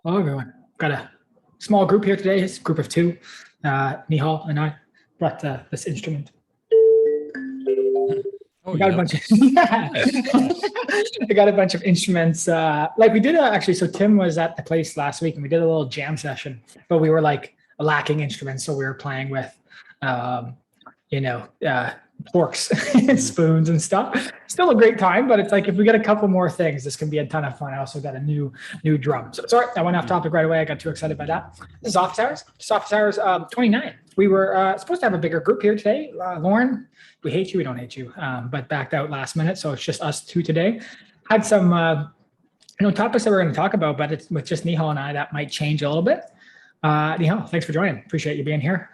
Hello, everyone. Got a small group here today. It's a group of two. 𝗕𝗏 and I brought this instrument. Oh, We got a bunch of we got a bunch of instruments. Like we did actually. So Tim was at the place last week, and we did a little jam session. But we were like lacking instruments, so we were playing with, forks and spoons and stuff. Still a great time, but it's like if we get a couple more things, this can be a ton of fun. I also got a new drum. So sorry, I went off topic right away. I got too excited by that. This is office hours. It's office hours 29. We were supposed to have a bigger group here today. Lauren, we hate you. We don't hate you, but backed out last minute. So it's just us two today. Had some topics that we're going to talk about, but it's with just 𝗕𝗏 and I, that might change a little bit. 𝗕𝗏, thanks for joining. Appreciate you being here.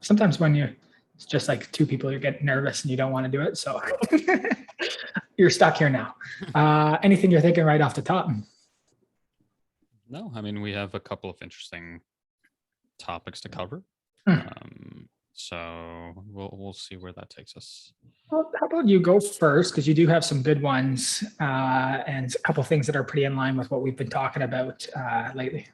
Sometimes when it's just like two people, you get nervous and you don't want to do it. So you're stuck here now. Anything you're thinking right off the top? No, I mean, we have a couple of interesting topics to cover. So we'll see where that takes us. Well, how about you go first, because you do have some good ones and a couple of things that are pretty in line with what we've been talking about lately.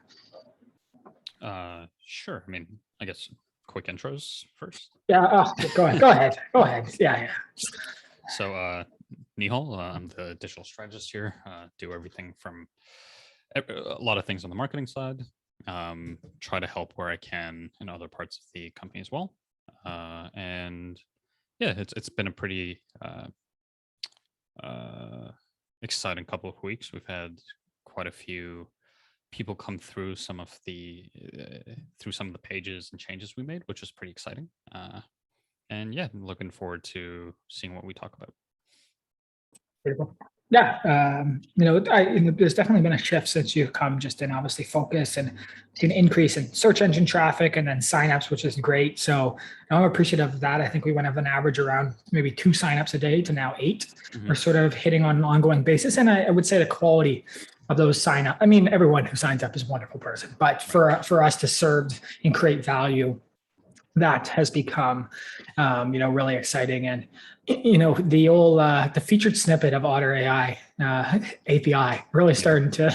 Sure. I mean, I guess quick intros first. Yeah, go ahead. Yeah. So 𝗕𝗏, I'm the digital strategist here. Do everything from a lot of things on the marketing side. Try to help where I can in other parts of the company as well. And yeah, it's been a pretty exciting couple of weeks. We've had quite a few people come through some of the pages and changes we made, which is pretty exciting. And yeah, I'm looking forward to seeing what we talk about. Yeah, there's definitely been a shift since you've come, just in obviously focus and an increase in search engine traffic and then signups, which is great. So I'm appreciative of that. I think we went of an average around maybe 2 signups a day to now 8. We're sort of hitting on an ongoing basis. And I would say the quality of those sign up. I mean, everyone who signs up is a wonderful person, but for us to serve and create value, that has become, really exciting. And, the old, the featured snippet of Otter AI API really starting to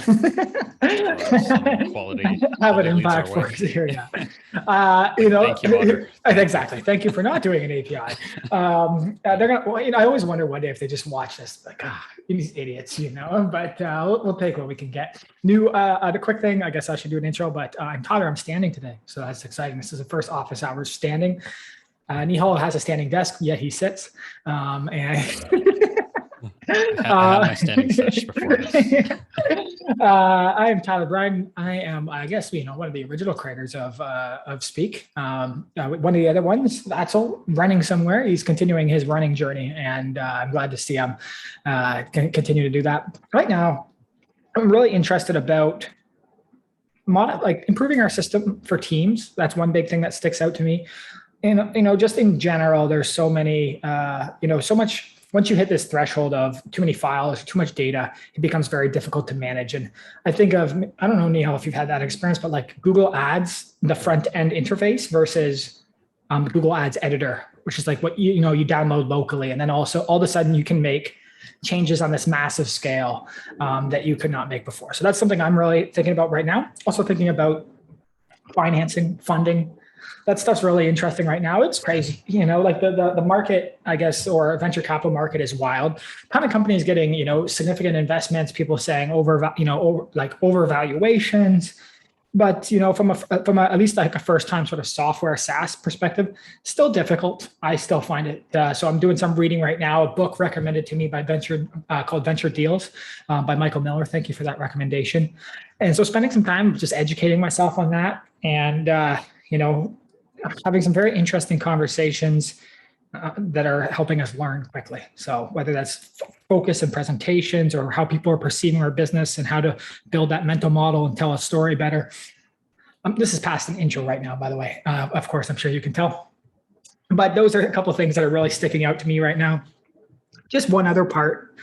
quality have an impact for us here. Yeah. Thank you, Otter. Exactly. Thank you for not doing an API. They're gonna. Well, I always wonder one day if they just watch this, like, these idiots, But we'll take what we can get. The quick thing. I guess I should do an intro, but I'm Tyler. I'm standing today, so that's exciting. This is the first office hours standing. 𝗕𝗏 has a standing desk, yet he sits. And I had my standing session before this. I am Tyler Bryan. I am, I guess, one of the original creators of 𝗕𝗏. One of the other ones, 𝗕𝗏, running somewhere. He's continuing his running journey, and I'm glad to see him continue to do that. Right now, I'm really interested about improving our system for teams. That's one big thing that sticks out to me. And, just in general, there's so many, so much. Once you hit this threshold of too many files, too much data, it becomes very difficult to manage. And I think of, I don't know, 𝗕𝗏, if you've had that experience, but like Google Ads, the front end interface versus the Google Ads editor, which is like what you download locally. And then also all of a sudden you can make changes on this massive scale that you could not make before. So that's something I'm really thinking about right now. Also thinking about financing, funding. That stuff's really interesting right now. It's crazy, like the market, I guess, or venture capital market is wild. A ton of companies getting, significant investments, people saying over valuations. But, from at least like a first time sort of software SaaS perspective, still difficult. I still find it. So I'm doing some reading right now, a book recommended to me by called Venture Deals by Michael Miller. Thank you for that recommendation. And so spending some time just educating myself on that and, having some very interesting conversations that are helping us learn quickly. So whether that's focus and presentations or how people are perceiving our business and how to build that mental model and tell a story better. This is past an intro right now, by the way. Of course, I'm sure you can tell. But those are a couple of things that are really sticking out to me right now. Just one other part.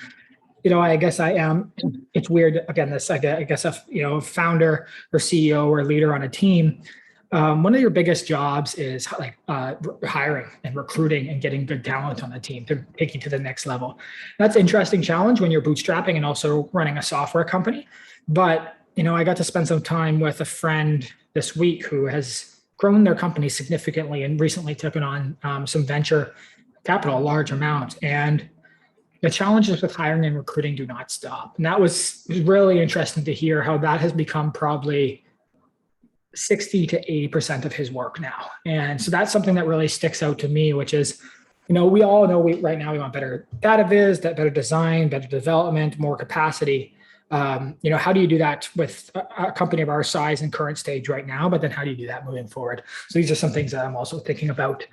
I guess I am, it's weird, again, this, I guess, a founder or CEO or leader on a team. One of your biggest jobs is hiring and recruiting and getting good talent on the team to take you to the next level. That's an interesting challenge when you're bootstrapping and also running a software company. But I got to spend some time with a friend this week who has grown their company significantly and recently taken on some venture capital, a large amount. And the challenges with hiring and recruiting do not stop. And that was really interesting to hear how that has become probably 60 to 80% of his work now. And so that's something that really sticks out to me, which is, we all know right now we want better data viz, better design, better development, more capacity. How do you do that with a company of our size and current stage right now? But then how do you do that moving forward? So these are some things that I'm also thinking about.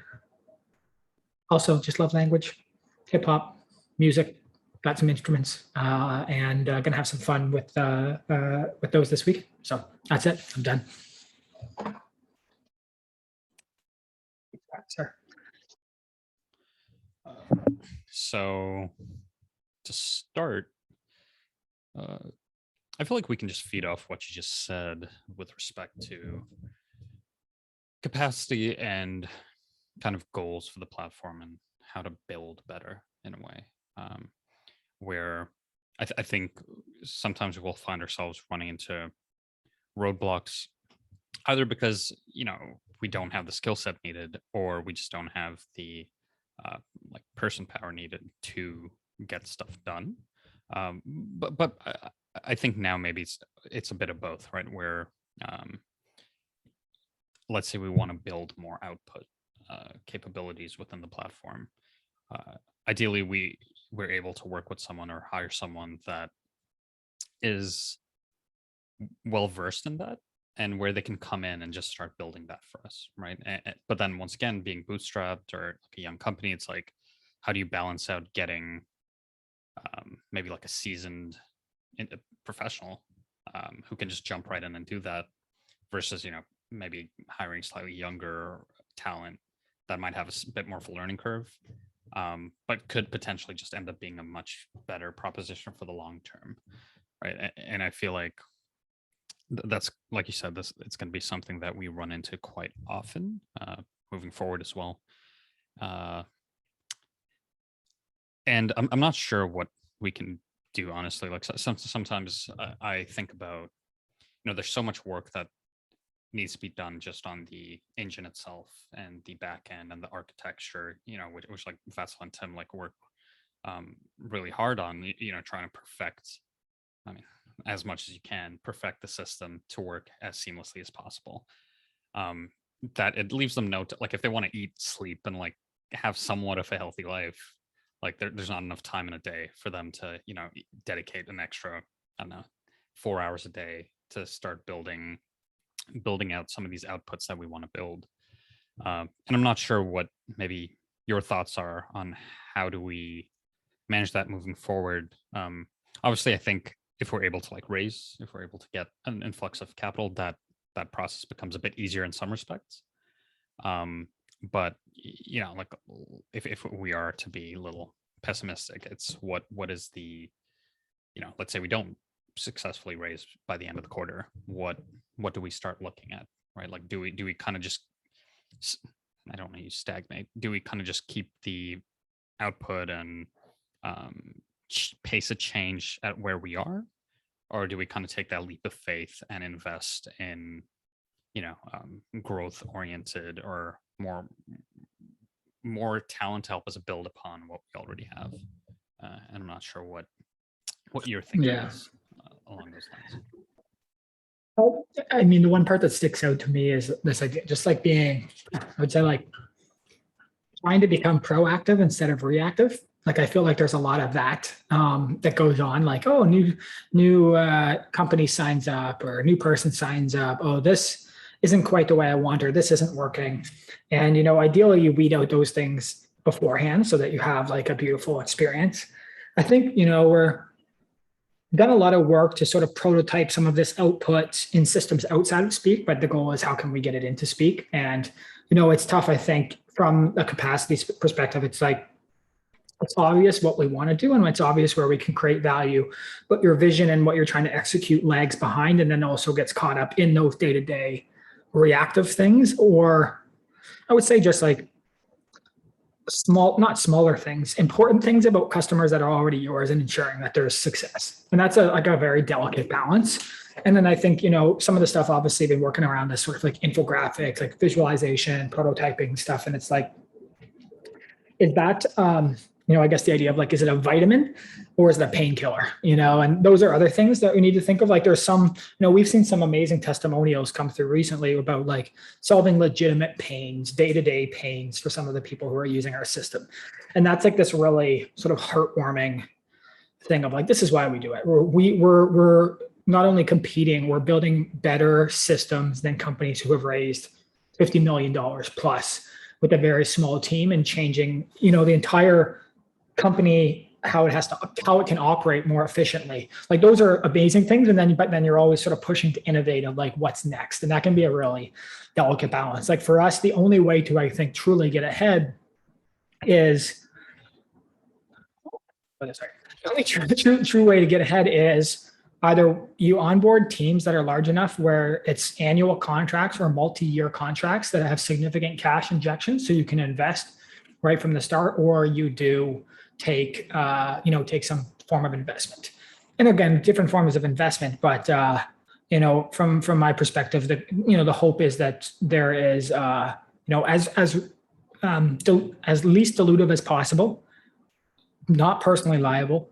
Also, just love language, hip hop, music, got some instruments, and gonna have some fun with those this week. So that's it. I'm done. Sir. So to start, I feel like we can just feed off what you just said with respect to capacity and kind of goals for the platform and how to build better in a way, where I think sometimes we'll find ourselves running into roadblocks, either because, we don't have the skill set needed, or we just don't have the like person power needed to get stuff done. But I think now maybe it's a bit of both, right? Where let's say we want to build more output capabilities within the platform. Ideally, we're able to work with someone or hire someone that is well versed in that, and where they can come in and just start building that for us, right? But then once again, being bootstrapped or like a young company, it's like, how do you balance out getting maybe like a seasoned professional who can just jump right in and do that, versus maybe hiring slightly younger talent that might have a bit more of a learning curve, but could potentially just end up being a much better proposition for the long term, right? And I feel like that's, like you said, it's going to be something that we run into quite often moving forward as well. And I'm not sure what we can do, honestly. Like sometimes I think about, there's so much work that needs to be done just on the engine itself and the back end and the architecture, which like 𝗏𝗲𝗁 and Tim like work really hard on, trying to perfect, as much as you can, perfect the system to work as seamlessly as possible. That it leaves them like if they want to eat, sleep, and like have somewhat of a healthy life, like there's not enough time in a day for them to, dedicate an extra, 4 hours a day to start building out some of these outputs that we want to build. And I'm not sure what maybe your thoughts are on how do we manage that moving forward. Obviously, I think if we're able to if we're able to get an influx of capital, that process becomes a bit easier in some respects. But like if we are to be a little pessimistic, it's what is the, let's say we don't successfully raise by the end of the quarter, what do we start looking at, right? Like do we kind of just, I don't know, stagnate? Do we kind of just keep the output and pace of change at where we are, or do we kind of take that leap of faith and invest in growth oriented or more talent to help us build upon what we already have? And I'm not sure what you're thinking is along those lines. I mean, the one part that sticks out to me is this idea, just like being, I would say, like trying to become proactive instead of reactive. Like, I feel like there's a lot of that that goes on, like, oh, new company signs up, or a new person signs up. Oh, this isn't quite the way I want, or this isn't working. And, ideally you weed out those things beforehand so that you have like a beautiful experience. I think, we've done a lot of work to sort of prototype some of this output in systems outside of Speak, but the goal is how can we get it into Speak? And, it's tough, I think, from a capacity perspective. It's like, it's obvious what we want to do, and it's obvious where we can create value, but your vision and what you're trying to execute lags behind, and then also gets caught up in those day-to-day reactive things. Or I would say just like not smaller things, important things about customers that are already yours and ensuring that there's success. And that's like a very delicate balance. And then I think, some of the stuff obviously been working around this sort of like infographics, like visualization, prototyping stuff. And it's like, is that, I guess the idea of like, is it a vitamin or is it a painkiller? And those are other things that we need to think of. Like there's some, we've seen some amazing testimonials come through recently about like solving legitimate pains, day-to-day pains for some of the people who are using our system. And that's like this really sort of heartwarming thing of like, this is why we do it. We're not only competing, we're building better systems than companies who have raised $50 million plus with a very small team and changing, the entire company, how it can operate more efficiently. Like those are amazing things. But then you're always sort of pushing to innovate of like what's next. And that can be a really delicate balance. Like for us, the only way to, I think, truly get ahead is, the only true way to get ahead is either you onboard teams that are large enough where it's annual contracts or multi-year contracts that have significant cash injections so you can invest right from the start, or you do take some form of investment. And again, different forms of investment, but from my perspective, the hope is that there is as least dilutive as possible, not personally liable,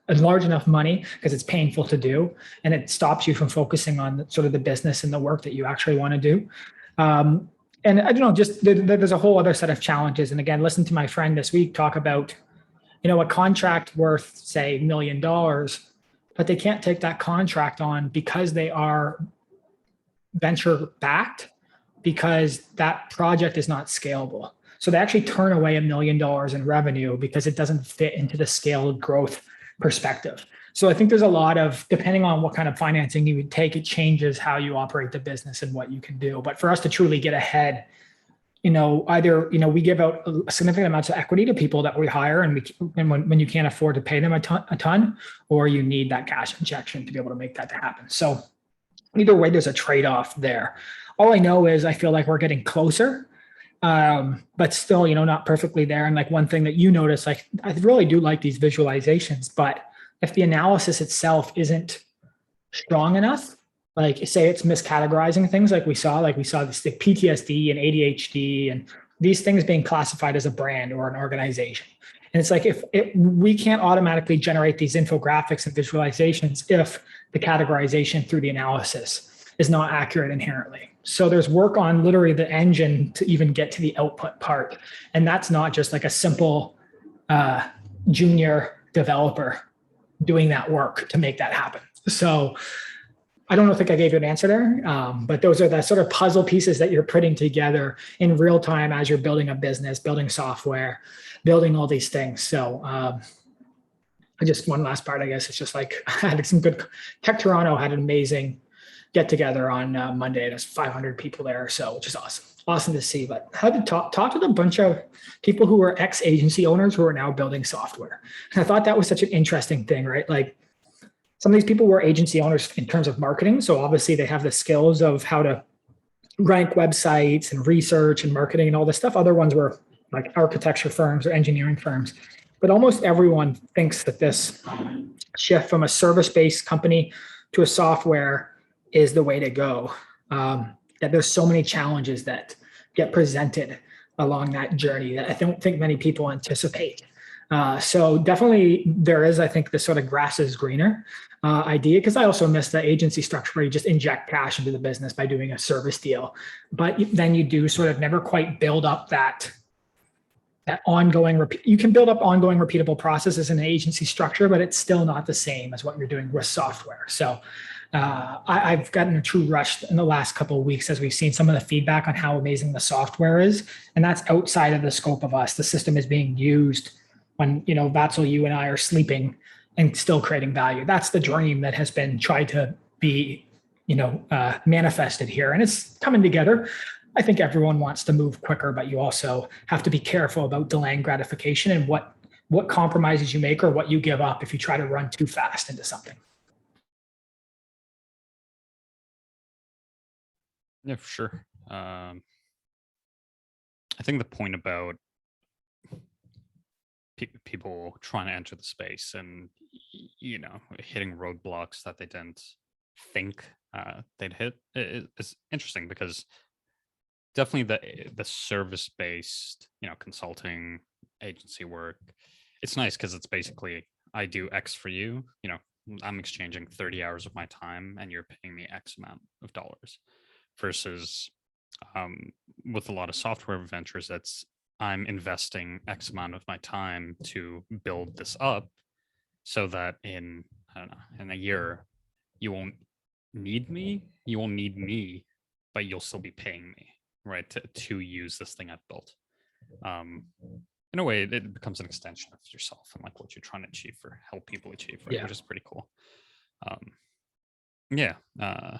a large enough money because it's painful to do, and it stops you from focusing on sort of the business and the work that you actually want to do. And I don't know, just there's a whole other set of challenges. And again, listen to my friend this week talk about, a contract worth, say, $1 million, but they can't take that contract on because they are venture backed, because that project is not scalable. So they actually turn away $1 million in revenue because it doesn't fit into the scaled growth perspective. So I think there's a lot of, depending on what kind of financing you would take, it changes how you operate the business and what you can do. But for us to truly get ahead, either, we give out a significant amounts of equity to people that we hire, and when you can't afford to pay them a ton, or you need that cash injection to be able to make that happen. So either way, there's a trade-off there. All I know is I feel like we're getting closer, but still, not perfectly there. And like one thing that you notice, like I really do like these visualizations, but if the analysis itself isn't strong enough, like say it's miscategorizing things, like we saw this the PTSD and ADHD and these things being classified as a brand or an organization. And it's like, if we can't automatically generate these infographics and visualizations if the categorization through the analysis is not accurate inherently. So there's work on literally the engine to even get to the output part. And that's not just like a simple junior developer doing that work to make that happen. So I don't think I gave you an answer there, but those are the sort of puzzle pieces that you're putting together in real time as you're building a business, building software, building all these things. So just one last part, I guess, it's just like I had some good, Tech Toronto had an amazing get together on Monday. There's 500 people there, so which is awesome to see. But I had to talk to a bunch of people who were ex-agency owners who are now building software. And I thought that was such an interesting thing, right? Like some of these people were agency owners in terms of marketing. So obviously they have the skills of how to rank websites and research and marketing and all this stuff. Other ones were like architecture firms or engineering firms. But almost everyone thinks that this shift from a service-based company to a software is the way to go. That there's so many challenges that get presented along that journey that I don't think many people anticipate. So definitely there is, I think, this sort of grass is greener idea, because I also miss the agency structure where you just inject cash into the business by doing a service deal. But then you do sort of never quite build up that ongoing, you can build up ongoing repeatable processes in an agency structure, but it's still not the same as what you're doing with software. So I've gotten a true rush in the last couple of weeks as we've seen some of the feedback on how amazing the software is. And that's outside of the scope of us. The system is being used when, 𝗲𝗁, you and I are sleeping and still creating value. That's the dream that has been tried to be, manifested here. And it's coming together. I think everyone wants to move quicker, but you also have to be careful about delaying gratification and what compromises you make or what you give up if you try to run too fast into something. Yeah, for sure. I think the point about people trying to enter the space and, you know, hitting roadblocks that they didn't think they'd hit. It's interesting because definitely the service-based, you know, consulting agency work, it's nice because it's basically, I do X for you, you know, I'm exchanging 30 hours of my time and you're paying me X amount of dollars, versus with a lot of software ventures, that's I'm investing X amount of my time to build this up so that in, I don't know, in a year, you won't need me, but you'll still be paying me, right, to use this thing I've built. In a way, it becomes an extension of yourself and like what you're trying to achieve or help people achieve, right? Yeah. Which is pretty cool. Yeah. You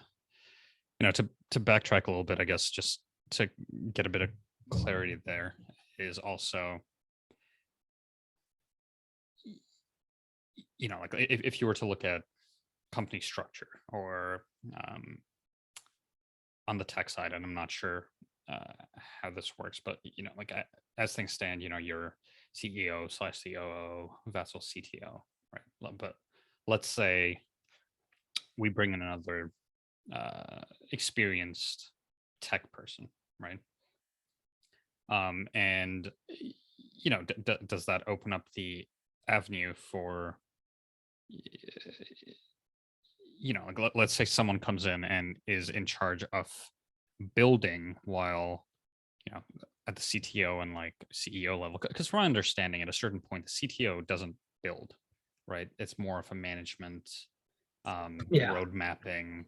know, to backtrack a little bit, I guess, just to get a bit of clarity there, is also, you know, like if you were to look at company structure or on the tech side, and I'm not sure how this works, but, you know, like as things stand, you know, you're CEO/COO, Vassal CTO, right? But let's say we bring in another experienced tech person, right? And, you know, does that open up the avenue for, you know, like let's say someone comes in and is in charge of building while, you know, at the CTO and like CEO level, because from my understanding, at a certain point, the CTO doesn't build, right? It's more of a management, road mapping,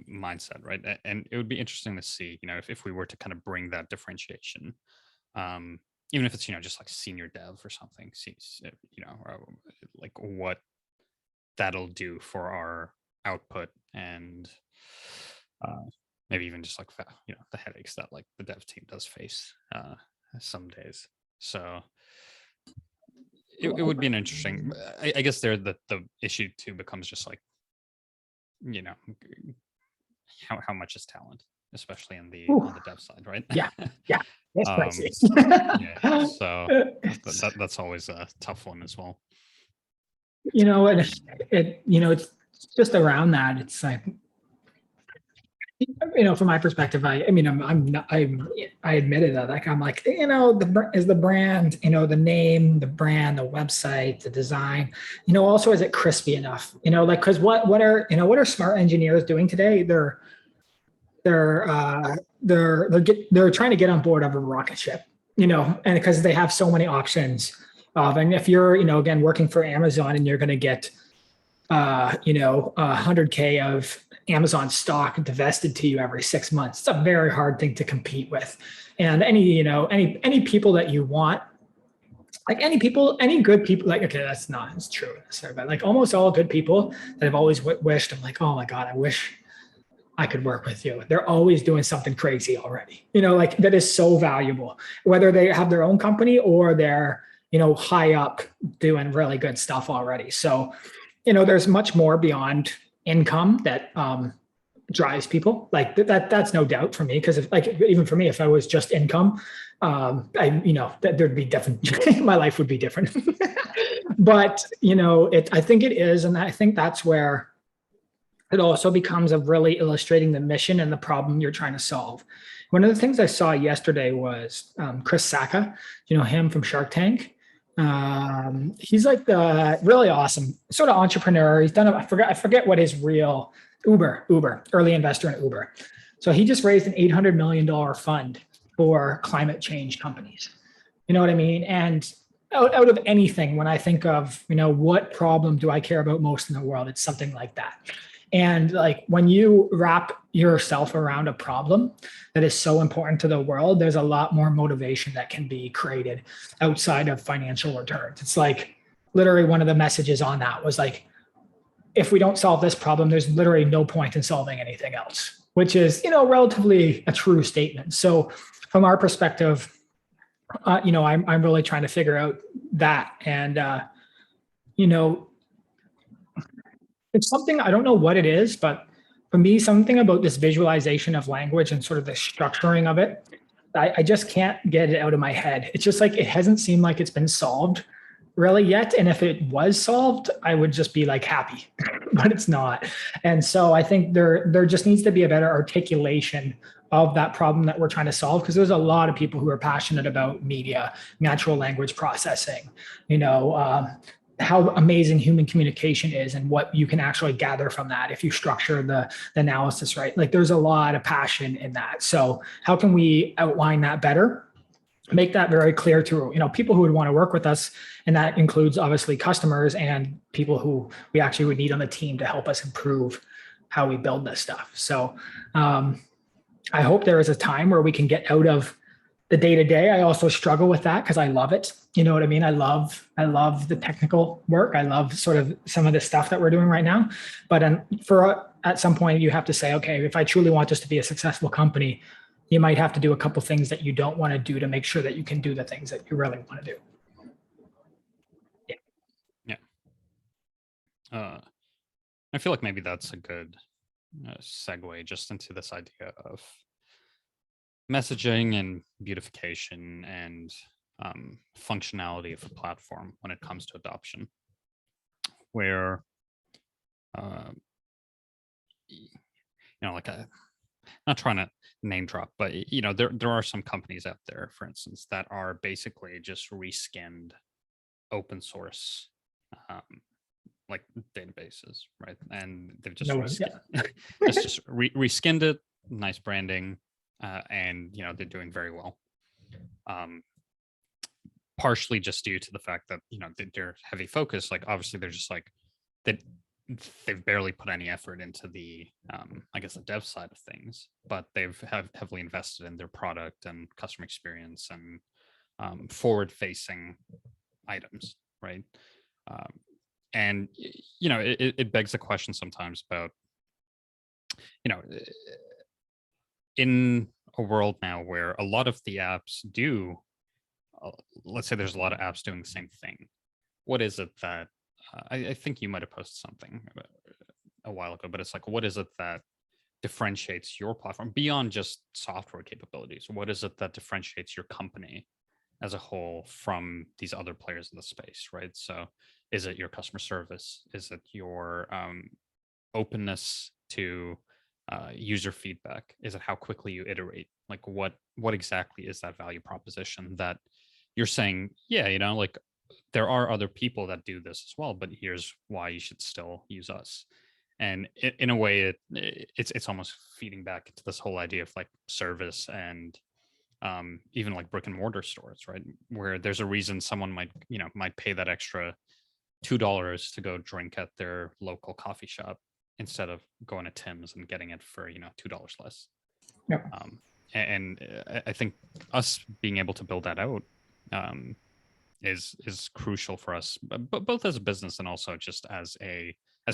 mindset, right? And it would be interesting to see, you know, if we were to kind of bring that differentiation, even if it's, you know, just like senior dev or something, you know, like what that'll do for our output and maybe even just like, you know, the headaches that like the dev team does face some days. So it would be an interesting, I guess there the issue too becomes just like, you know, how much is talent, especially on the dev side, right? Yeah. That's crazy. Yeah, so that's always a tough one as well. You know, and you know, it's just around that. It's like, you know, from my perspective, I mean, I admitted that, like, I'm like, you know, is the brand, you know, the name, the brand, the website, the design, you know, also, is it crispy enough? You know, like, because what are smart engineers doing today? They're trying to get on board of a rocket ship, you know, and because they have so many options. And if you're, you know, again, working for Amazon and you're going to get, you know, 100K of Amazon stock divested to you every 6 months, it's a very hard thing to compete with. And any people that you want, like any good people, like, okay, it's true, but like almost all good people that I've always wished, I'm like, oh my God, I wish I could work with you. They're always doing something crazy already, you know, like that is so valuable, whether they have their own company or they're, you know, high up doing really good stuff already. So, you know, there's much more beyond income that drives people. Like that's no doubt for me, because if, like, even for me, if I was just income, you know, there'd be different, my life would be different. But, you know, I think it is, and I think that's where it also becomes of really illustrating the mission and the problem you're trying to solve. One of the things I saw yesterday was Chris Sacca, you know him from Shark Tank. He's like the really awesome sort of entrepreneur. He's done, I forget what his real, Uber, early investor in Uber. So he just raised an $800 million fund for climate change companies. You know what I mean? And out of anything, when I think of, you know, what problem do I care about most in the world, it's something like that. And like when you wrap yourself around a problem that is so important to the world, there's a lot more motivation that can be created outside of financial returns. It's like literally one of the messages on that was like, if we don't solve this problem, there's literally no point in solving anything else, which is, you know, relatively a true statement. So from our perspective, you know, I'm really trying to figure out that. And, you know, it's something, I don't know what it is, but for me, something about this visualization of language and sort of the structuring of it I just can't get it out of my head. It's just like, it hasn't seemed like it's been solved really yet. And if it was solved, I would just be like happy, but it's not. And so I think there just needs to be a better articulation of that problem that we're trying to solve, because there's a lot of people who are passionate about media, natural language processing, how amazing human communication is and what you can actually gather from that if you structure the analysis right. Like there's a lot of passion in that. So how can we outline that better? Make that very clear to people who would want to work with us, and that includes obviously customers and people who we actually would need on the team to help us improve how we build this stuff. So I hope there is a time where we can get out of the day-to-day. I also struggle with that because I love it. You know what I mean? I love the technical work. I love sort of some of the stuff that we're doing right now. But at some point you have to say, okay, if I truly want this to be a successful company, you might have to do a couple things that you don't want to do to make sure that you can do the things that you really want to do. Yeah. I feel like maybe that's a good segue just into this idea of messaging and beautification and functionality of a platform when it comes to adoption, where not trying to name drop, but there are some companies out there, for instance, that are basically just reskinned open source like databases, right? And they've just reskinned it, nice branding, and they're doing very well. Partially just due to the fact that they're heavy focus. Like obviously they're just like they've barely put any effort into the I guess the dev side of things, but they've heavily invested in their product and customer experience and forward-facing items, right? And it begs the question sometimes about in a world now where a lot of the apps do, let's say there's a lot of apps doing the same thing. What is it that I think you might have posted something a while ago, but it's like, what is it that differentiates your platform beyond just software capabilities? What is it that differentiates your company as a whole from these other players in the space, right? So is it your customer service? Is it your openness to user feedback? Is it how quickly you iterate? Like what exactly is that value proposition that you're saying, yeah, like there are other people that do this as well, but here's why you should still use us. And in a way, it's almost feeding back into this whole idea of like service and even like brick and mortar stores, right? Where there's a reason someone might pay that extra $2 to go drink at their local coffee shop instead of going to Tim's and getting it for $2 less. Yep. And I think us being able to build that out is crucial for us, but both as a business and also just as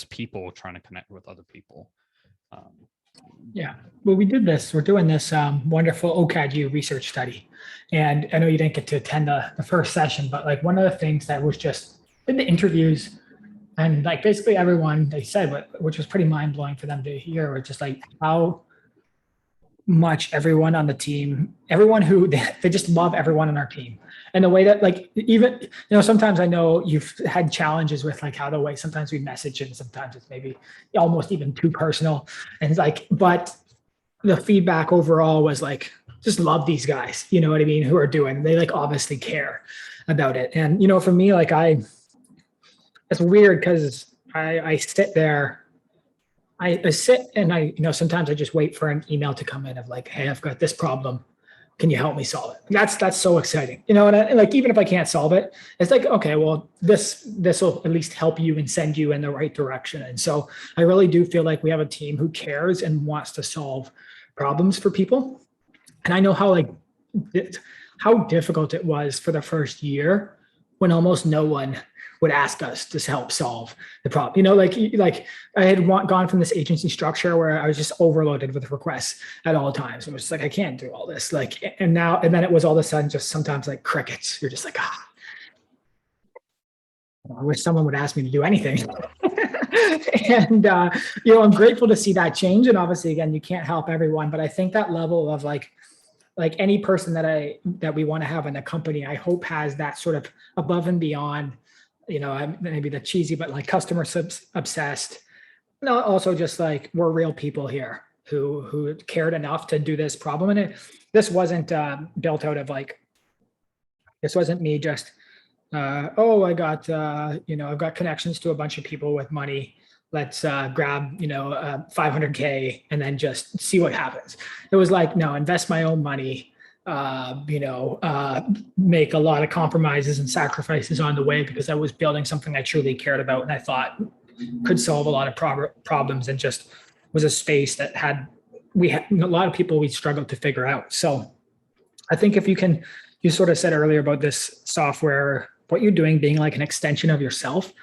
people trying to connect with other people. Yeah, well, we're doing this wonderful 𝗬𝗏 research study. And I know you didn't get to attend the first session, but like one of the things that was just in the interviews, and like basically everyone they said, which was pretty mind blowing for them to hear, was just like how much everyone on the team, everyone who they just love everyone on our team. And the way that like, even, sometimes I know you've had challenges with like how the way sometimes we message and sometimes it's maybe almost even too personal. And it's like, but the feedback overall was like, just love these guys, you know what I mean? Who are doing, they like obviously care about it. And, for me, like it's weird because I sit there, I sit and sometimes I just wait for an email to come in of like, hey, I've got this problem. Can you help me solve it? That's so exciting. And like, even if I can't solve it, it's like, okay, well, this will at least help you and send you in the right direction. And so I really do feel like we have a team who cares and wants to solve problems for people. And I know how difficult it was for the first year when almost no one would ask us to help solve the problem. Like I had gone from this agency structure where I was just overloaded with requests at all times. It was just like, I can't do all this. Like, and then it was all of a sudden just sometimes like crickets. You're just like, I wish someone would ask me to do anything. And, I'm grateful to see that change. And obviously, again, you can't help everyone, but I think that level of like like any person that we want to have in a company, I hope has that sort of above and beyond, maybe the cheesy, but like customer obsessed. No, also just like we're real people here who cared enough to do this problem. And this wasn't built out of like, this wasn't me just, oh, I got, I've got connections to a bunch of people with money. Let's grab, 500K and then just see what happens. It was like, no, invest my own money, make a lot of compromises and sacrifices on the way because I was building something I truly cared about and I thought could solve a lot of problems, and just was a space that had a lot of people we struggled to figure out. So I think if you sort of said earlier about this software, what you're doing being like an extension of yourself.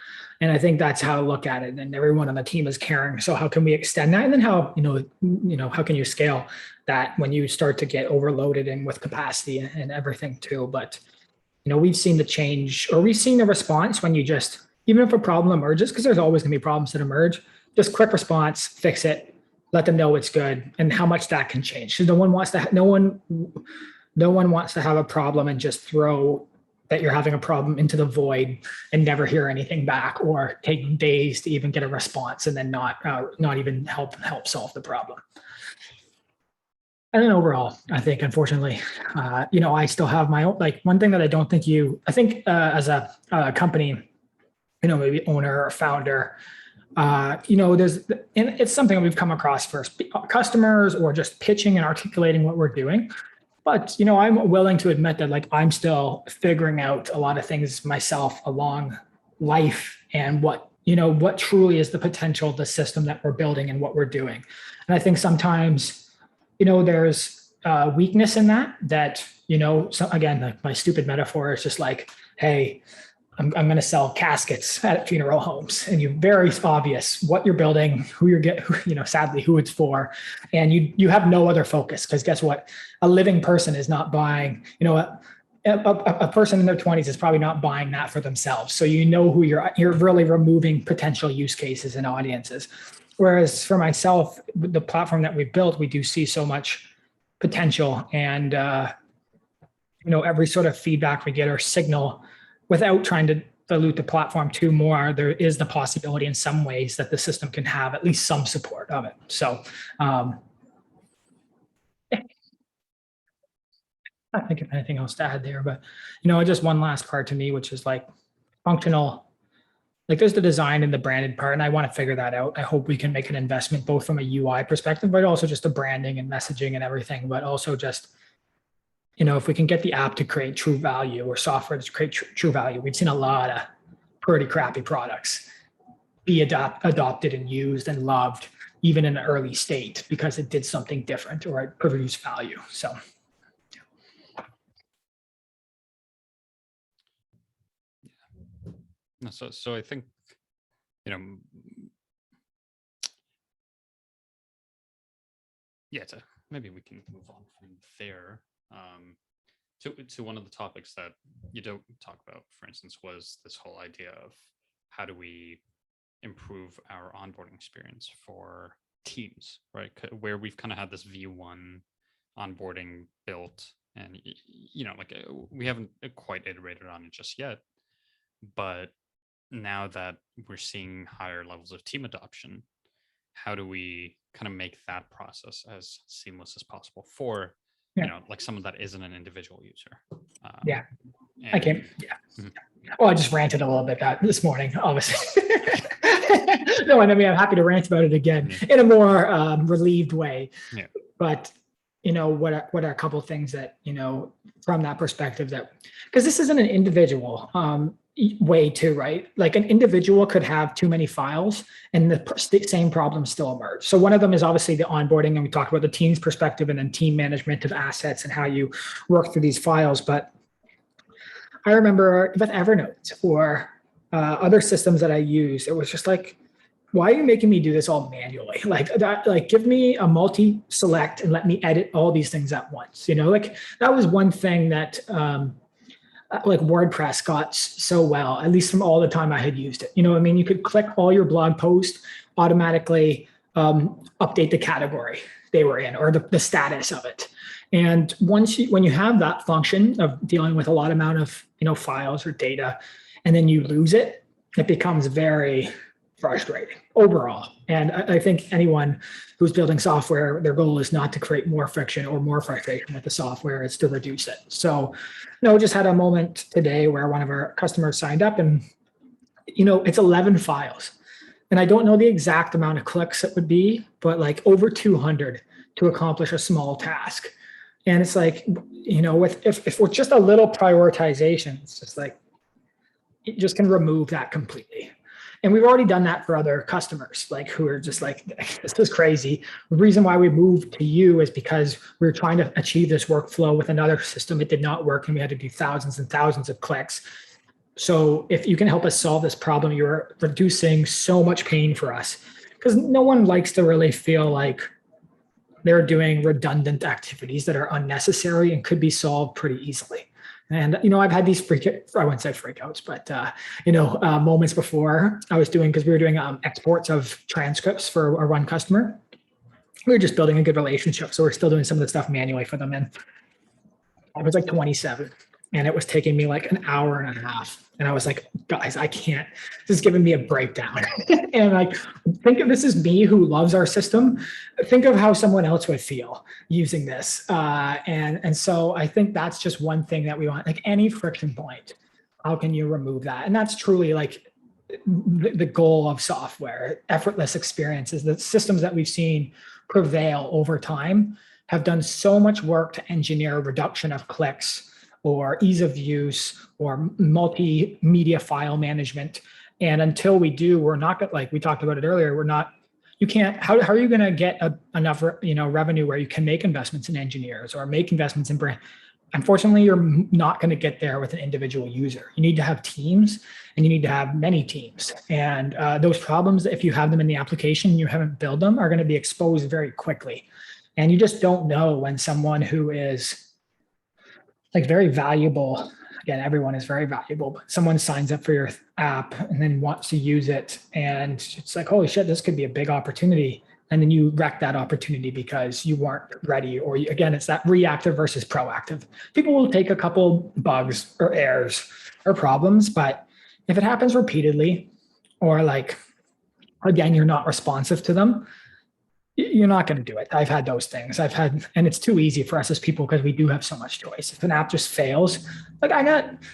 And I think that's how I look at it. And everyone on the team is caring. So how can we extend that? And then how can you scale that when you start to get overloaded and with capacity and everything too? But, we've seen the change, or we've seen the response when you just, even if a problem emerges, because there's always gonna be problems that emerge, just quick response, fix it, let them know it's good, and how much that can change. So no one wants to have a problem and just throw that you're having a problem into the void and never hear anything back, or take days to even get a response and then not even help solve the problem. And then overall, I think, unfortunately, I still have my own, like one thing that I don't think as a company, maybe owner or founder, and it's something we've come across for customers or just pitching and articulating what we're doing. But, I'm willing to admit that like I'm still figuring out a lot of things myself along life and what truly is the potential of the system that we're building and what we're doing. And I think sometimes, there's weakness in that, so again, like my stupid metaphor is just like, hey, I'm going to sell caskets at funeral homes, and you're very obvious what you're building, who you're getting, sadly, who it's for. And you have no other focus, because guess what? A living person is not buying, a person in their 20s is probably not buying that for themselves. So who you're really removing potential use cases and audiences. Whereas for myself, the platform that we built, we do see so much potential, and, every sort of feedback we get or signal, without trying to dilute the platform too more, there is the possibility in some ways that the system can have at least some support of it. So I don't think of anything else to add there, but just one last part to me, which is like functional. Like there's the design and the branded part, and I want to figure that out. I hope we can make an investment both from a UI perspective, but also just the branding and messaging and everything, but also just if we can get the app to create true value, or software to create true value. We've seen a lot of pretty crappy products be adopted and used and loved, even in an early state, because it did something different or it produced value. So. So I think, maybe we can move on from there. To one of the topics that you don't talk about, for instance, was this whole idea of how do we improve our onboarding experience for teams, right? Where we've kind of had this V1 onboarding built, and we haven't quite iterated on it just yet, but now that we're seeing higher levels of team adoption, how do we kind of make that process as seamless as possible for like someone that isn't an individual user? I came. Well, I just ranted a little bit this morning, obviously. No, and I mean, I'm happy to rant about it again in a more relieved way. Yeah. But what are a couple of things that from that perspective, that because this isn't an individual way too, right? Like an individual could have too many files and the same problems still emerge. So one of them is obviously the onboarding, and we talked about the team's perspective, and then team management of assets and how you work through these files. But I remember with Evernote or other systems that I use, it was just like, why are you making me do this all manually? Like give me a multi-select and let me edit all these things at once. Like that was one thing that like WordPress got so well, at least from all the time I had used it. You could click all your blog posts automatically update the category they were in or the status of it. And when you have that function of dealing with a lot amount of files or data, and then you lose it, it becomes very frustrating overall. And I think anyone who's building software, their goal is not to create more friction or more frustration with the software, it's to reduce it. So, just had a moment today where one of our customers signed up and, it's 11 files. And I don't know the exact amount of clicks it would be, but like over 200 to accomplish a small task. And it's like, if we're just a little prioritization, it's just like, it just can remove that completely. And we've already done that for other customers, like who are just like, this is crazy. The reason why we moved to you is because we were trying to achieve this workflow with another system. It did not work, and we had to do thousands and thousands of clicks. So if you can help us solve this problem, you're reducing so much pain for us, because no one likes to really feel like they're doing redundant activities that are unnecessary and could be solved pretty easily. And, I've had these I wouldn't say freakouts, but, moments before I was doing, because we were doing exports of transcripts for our one customer. We were just building a good relationship. So we're still doing some of the stuff manually for them. And I was like 27, and it was taking me like an hour and a half. And I was like, guys, I can't, this is giving me a breakdown. And like, think of this as me who loves our system. Think of how someone else would feel using this. And so I think that's just one thing that we want, like any friction point, how can you remove that? And that's truly like the goal of software, effortless experiences. The systems that we've seen prevail over time have done so much work to engineer reduction of clicks, or ease of use, or multimedia file management. And until we do, we're not gonna, like we talked about it earlier, how are you gonna get enough revenue where you can make investments in engineers or make investments in brand? Unfortunately, you're not gonna get there with an individual user. You need to have teams, and you need to have many teams. And those problems, if you have them in the application, you haven't built them, are gonna be exposed very quickly. And you just don't know when someone who is like very valuable, again, everyone is very valuable, but someone signs up for your app and then wants to use it, and it's like, holy shit, this could be a big opportunity. And then you wreck that opportunity because you weren't ready, or again, it's that reactive versus proactive. People will take a couple bugs or errors or problems, but if it happens repeatedly, or like, again, you're not responsive to them, you're not going to do it. I've had those things. And it's too easy for us as people because we do have so much choice. If an app just fails, like I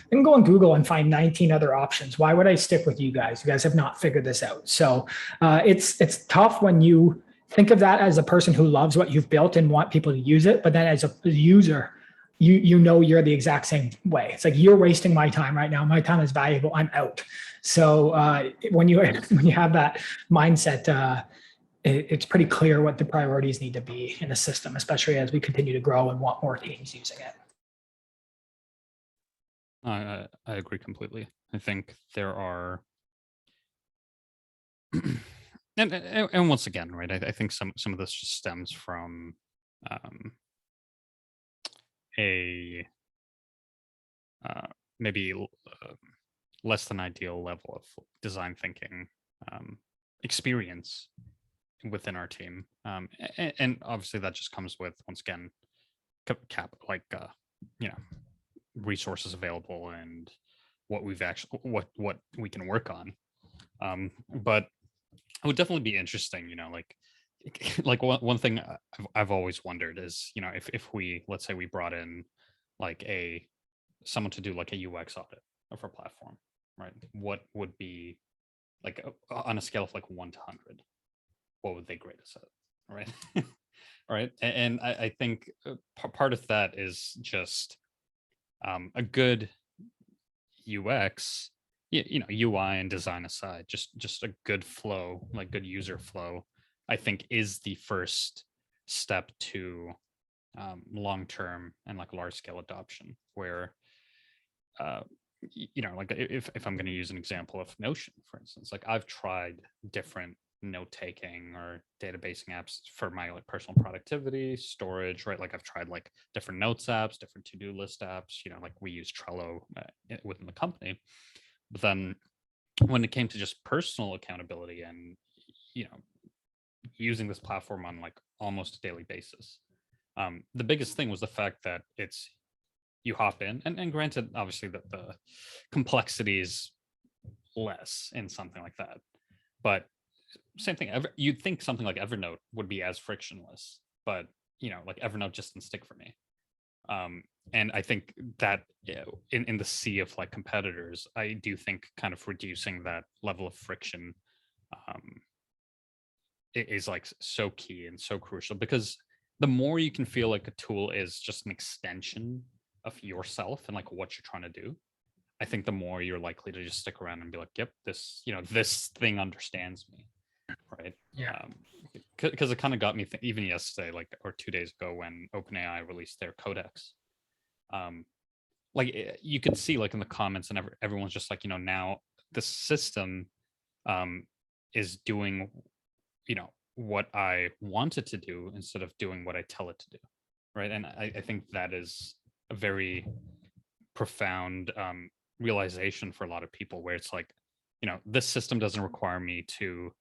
can go on Google and find 19 other options. Why would I stick with you guys? You guys have not figured this out. So it's tough when you think of that as a person who loves what you've built and want people to use it. But then as a user, you're the exact same way. It's like, you're wasting my time right now. My time is valuable. I'm out. So when you have that mindset, it's pretty clear what the priorities need to be in a system, especially as we continue to grow and want more teams using it. I agree completely. I think there are, and once again, right, I think some of this just stems from maybe less than ideal level of design thinking experience within our team, and obviously that just comes with, once again, resources available and what we can work on. But it would definitely be interesting, like one thing I've always wondered is, if we, let's say we brought in like someone to do like a UX audit of our platform, right? What would be like on a scale of like 1 to 100? What would they grade us at, right? Right. And I think part of that is just a good UX, UI and design aside, just a good flow, like good user flow, I think is the first step to long-term and like large-scale adoption, where like if I'm going to use an example of Notion, for instance, like I've tried different note-taking or databasing apps for my like personal productivity, storage, right? Like I've tried like different notes apps, different to-do list apps, like we use Trello within the company. But then when it came to just personal accountability and, using this platform on like almost a daily basis. The biggest thing was the fact that you hop in, and granted, obviously the complexity is less in something like that, but same thing. You'd think something like Evernote would be as frictionless, but like Evernote just didn't stick for me. And I think that in the sea of like competitors, I do think kind of reducing that level of friction is like so key and so crucial, because the more you can feel like a tool is just an extension of yourself and like what you're trying to do, I think the more you're likely to just stick around and be like, yep, this, this thing understands me, right? Yeah. Because it kind of got me even yesterday, like, or 2 days ago, when OpenAI released their codex. Like you could see like in the comments, and everyone's just like, now the system is doing, what I want it to do instead of doing what I tell it to do, right? And I think that is a very profound realization for a lot of people, where it's like, this system doesn't require me to,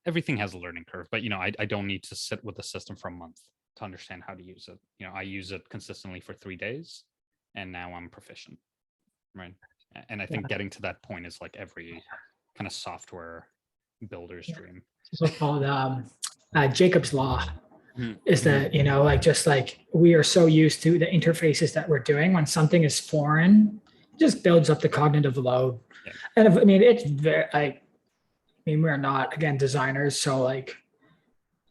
everything has a learning curve, but I don't need to sit with the system for a month to understand how to use it. I use it consistently for 3 days and now I'm proficient, right? And I think getting to that point is like every kind of software builder's dream. It's called Jacob's law. Is that, like, just like we are so used to the interfaces that we're doing, when something is foreign, it just builds up the cognitive load. Yeah. And it's very, we're not, again, designers. So like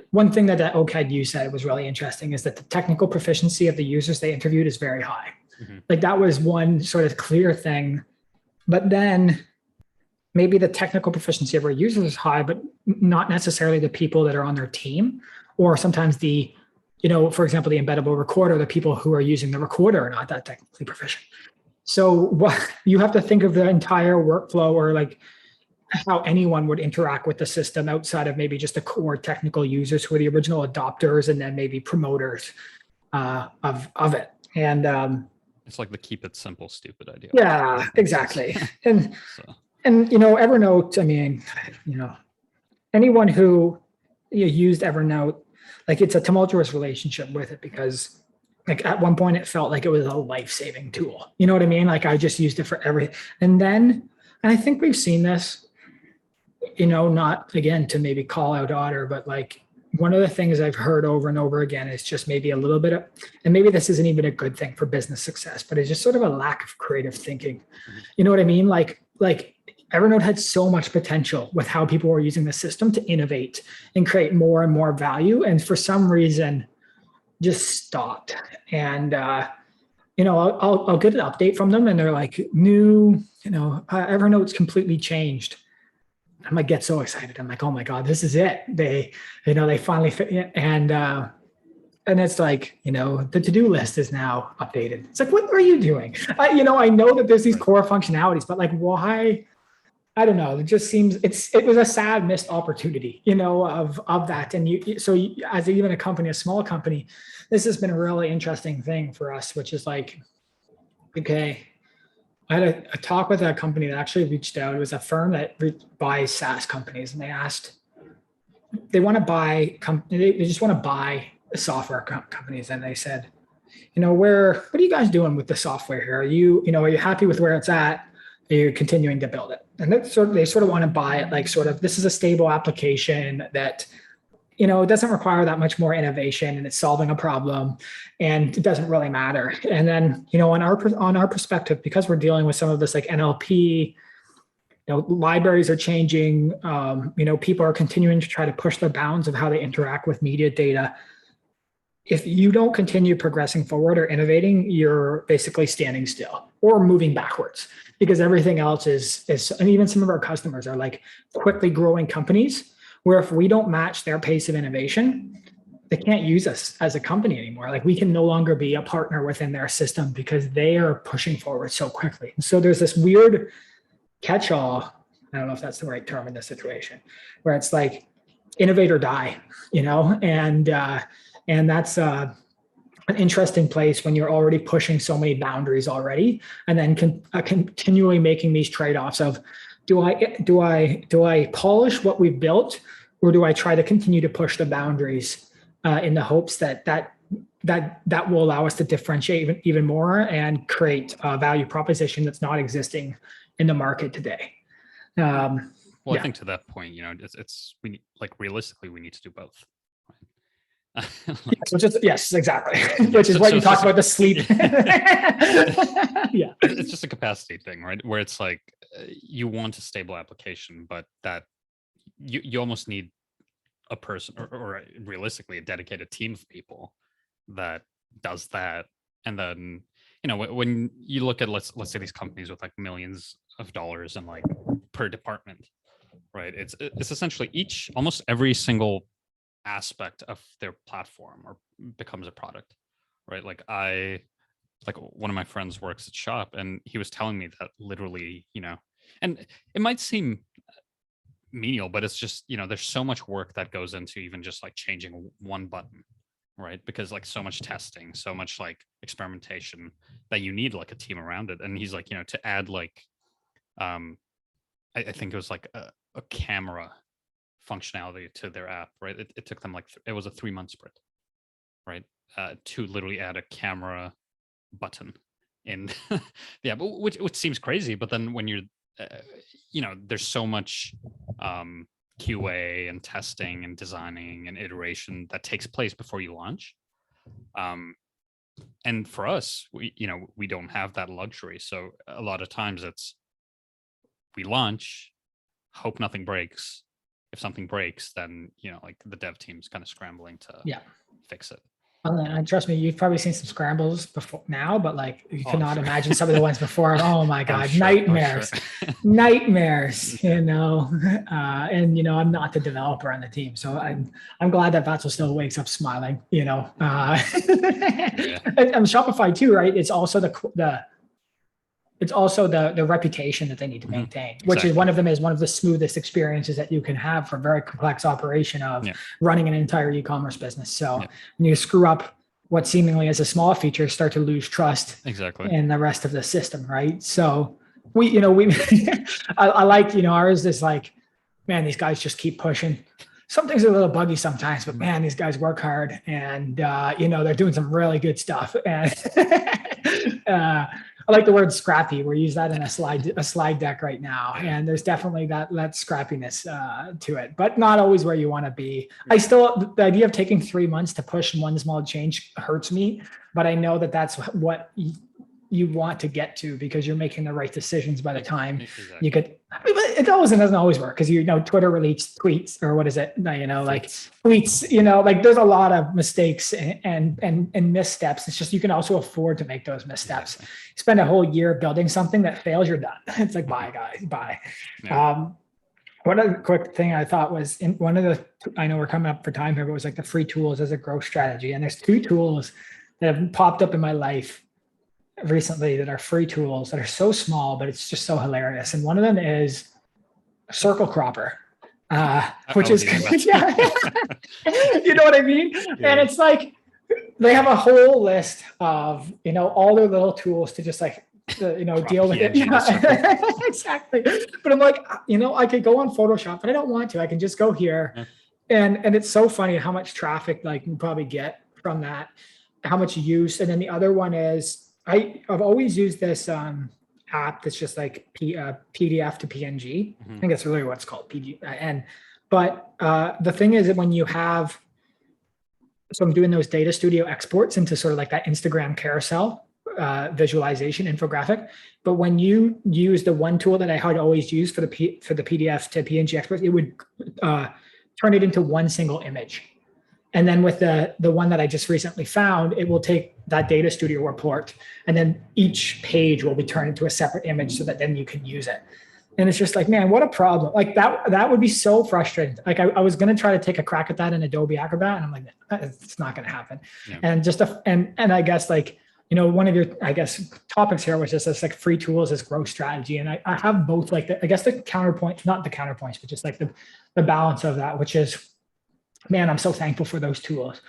one thing that 𝗬𝗏 said was really interesting is that the technical proficiency of the users they interviewed is very high. Like that was one sort of clear thing. But then maybe the technical proficiency of our users is high, but not necessarily the people that are on their team. Or sometimes the, for example, the embeddable recorder, the people who are using the recorder are not that technically proficient. So what you have to think of the entire workflow, or like how anyone would interact with the system outside of maybe just the core technical users who are the original adopters, and then maybe promoters of it. And it's like the keep it simple, stupid idea. Yeah, exactly. And Evernote, anyone who used Evernote, like it's a tumultuous relationship with it, because like at one point it felt like it was a life-saving tool. You know what I mean? Like I just used it for everything. And I think we've seen this, not again to maybe call out Otter, but like one of the things I've heard over and over again is just maybe a little bit of, and maybe this isn't even a good thing for business success, but it's just sort of a lack of creative thinking. You know what I mean? Like Evernote had so much potential with how people were using the system to innovate and create more and more value. And for some reason, just stopped. And, I'll get an update from them and they're like, Evernote's completely changed. I might get so excited. I'm like, oh my God, this is it. They finally fit. And it's like, the to-do list is now updated. It's like, what are you doing? I know that there's these core functionalities, but like, why? I don't know. It just seems it was a sad missed opportunity, of that. And so as even a company, a small company, this has been a really interesting thing for us, which is like, okay, I had a talk with a company that actually reached out. It was a firm that buys SaaS companies, and they want to buy, they just want to buy software companies. And they said, what are you guys doing with the software here? Are you happy with where it's at? Are you continuing to build it? And they sort of want to buy it, like sort of, this is a stable application that, it doesn't require that much more innovation, and it's solving a problem, and it doesn't really matter. And then, on our perspective, because we're dealing with some of this like NLP, libraries are changing, people are continuing to try to push the bounds of how they interact with media data. If you don't continue progressing forward or innovating, you're basically standing still or moving backwards, because everything else is, and even some of our customers are like quickly growing companies, where if we don't match their pace of innovation, they can't use us as a company anymore. Like we can no longer be a partner within their system because they are pushing forward so quickly. And so there's this weird catch-all, I don't know if that's the right term in this situation, where it's like innovate or die, and that's an interesting place when you're already pushing so many boundaries already, and then continually making these trade-offs of, do I polish what we've built, or do I try to continue to push the boundaries in the hopes that will allow us to differentiate even more and create a value proposition that's not existing in the market today? Well, yeah. I think to that point, realistically, we need to do both. Yes, exactly. Which is what you talked about, the sleep. Yeah. It's just a capacity thing, right? Where it's like you want a stable application, but that you almost need a person or realistically a dedicated team of people that does that. And then, when you look at, let's say these companies with like millions of dollars and like per department, right? It's essentially almost every single aspect of their platform or becomes a product, right? Like one of my friends works at Shop, and he was telling me that literally, and it might seem menial, but it's just, there's so much work that goes into even just like changing one button, right? Because like so much testing, so much like experimentation that you need like a team around it. And he's like, to add like, I think it was like a camera functionality to their app, right? It took them it was a 3-month sprint, right? To literally add a camera button in the app, which seems crazy. But then when you're, there's so much QA and testing and designing and iteration that takes place before you launch. And for us, we don't have that luxury. So a lot of times we launch, hope nothing breaks. If something breaks, then like the dev team's kind of scrambling to fix it. And trust me, you've probably seen some scrambles before now, but like you cannot imagine some of the ones before. Oh my God, nightmares, nightmares, and I'm not the developer on the team. So I'm glad that 𝗏𝗲𝗁 still wakes up smiling, And Shopify too, right? It's also the reputation that they need to maintain, which is one of the smoothest experiences that you can have for a very complex operation of running an entire e-commerce business. So when you screw up what seemingly is a small feature, start to lose trust in the rest of the system, right? So I like, ours is like, man, these guys just keep pushing. Some things are a little buggy sometimes, but man, these guys work hard, and they're doing some really good stuff. And I like the word scrappy. We use that in a slide deck right now, and there's definitely that scrappiness to it, but not always where you want to be. The idea of taking 3 months to push one small change hurts me, but I know that that's what you want to get to, because you're making the right decisions by the time you could. It doesn't always work, because Twitter released tweets, or what is it? Tweets. Like there's a lot of mistakes and missteps. It's just you can also afford to make those missteps. You spend a whole year building something that fails, you're done. It's like bye, guys, bye. Yeah. One other quick thing I thought was in one of the. I know we're coming up for time here, but it was like the free tools as a growth strategy, and there's 2 tools that have popped up in my life recently that are free tools that are so small, but it's just so hilarious. And one of them is Circle Cropper, which is, you know what I mean? Yeah. And it's like, they have a whole list of, all their little tools to just like, deal with it. Yeah. Exactly. But I'm like, I could go on Photoshop, but I don't want to. I can just go here. Yeah. And it's so funny how much traffic like you probably get from that, how much use. And then the other one is, I've always used this app that's just like PDF to PNG. I think that's really what it's called, PG. But the thing is that when you have, so I'm doing those data studio exports into sort of like that Instagram carousel visualization infographic. But when you use the one tool that I had always used for the PDF to PNG exports, it would turn it into one single image. And then with the one that I just recently found, it will take that data studio report, and then each page will be turned into a separate image so that then you can use it. And it's just like, man, what a problem. Like that would be so frustrating. Like I was going to try to take a crack at that in Adobe Acrobat, and I'm like, it's not going to happen. Yeah. And I guess like, one of your, I guess, topics here was just this like free tools as growth strategy. And I have both like I guess the counterpoint, not the counterpoints, but just like the balance of that, which is, man, I'm so thankful for those tools.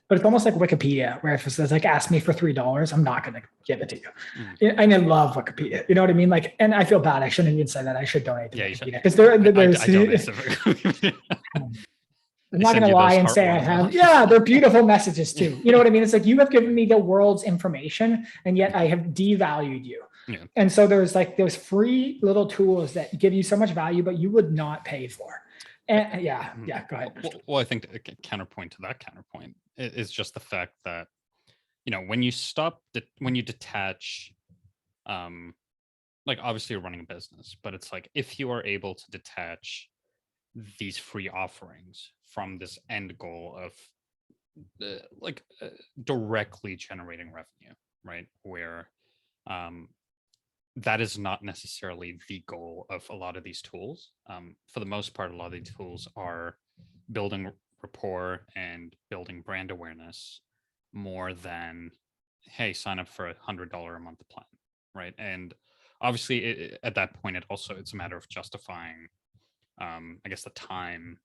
But it's almost like Wikipedia, where if it says like, ask me for $3, I'm not going to give it to you. And I love Wikipedia. You know what I mean? Like, and I feel bad. I shouldn't even say that. I should donate to Wikipedia because there's. I donate to Wikipedia. I'm not going to lie and say I have. Yeah, they're beautiful messages too. You know what I mean? It's like you have given me the world's information, and yet I have devalued you. Yeah. And so there's like those free little tools that give you so much value, but you would not pay for. And yeah, go ahead. Well, I think a counterpoint to that counterpoint is just the fact that, you know, when you detach, like obviously you're running a business, but it's like if you are able to detach these free offerings from this end goal of directly generating revenue, right? Where that is not necessarily the goal of a lot of these tools. For the most part, a lot of these tools are building rapport and building brand awareness more than, hey, sign up for $100 a month plan, right? And obviously at that point, it's a matter of justifying, I guess, the time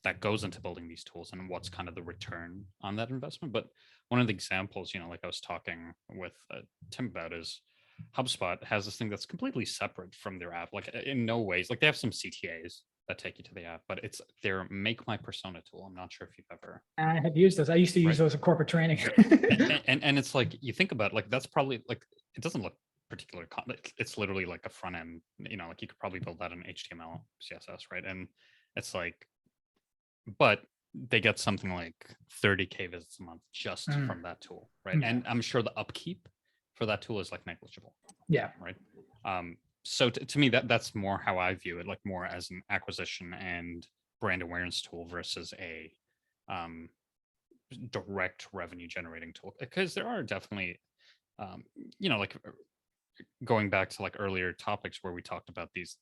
that goes into building these tools and what's kind of the return on that investment. But one of the examples, you know, like I was talking with Tim about is HubSpot has this thing that's completely separate from their app. Like in no ways, like they have some CTAs that take you to the app, but it's their Make My Persona tool. I'm not sure if you've ever. I have used those. I used to use those in corporate training. and it's like, you think about like, that's probably like, it doesn't look particular. It's literally like a front end, you know, like you could probably build that in HTML, CSS, right? And it's like, but they get something like 30K visits a month just from that tool, right? And I'm sure the upkeep for that tool is like negligible. Yeah. Right. So to me, that's more how I view it, like more as an acquisition and brand awareness tool versus a direct revenue generating tool. Because there are definitely, you know, like going back to like earlier topics where we talked about these,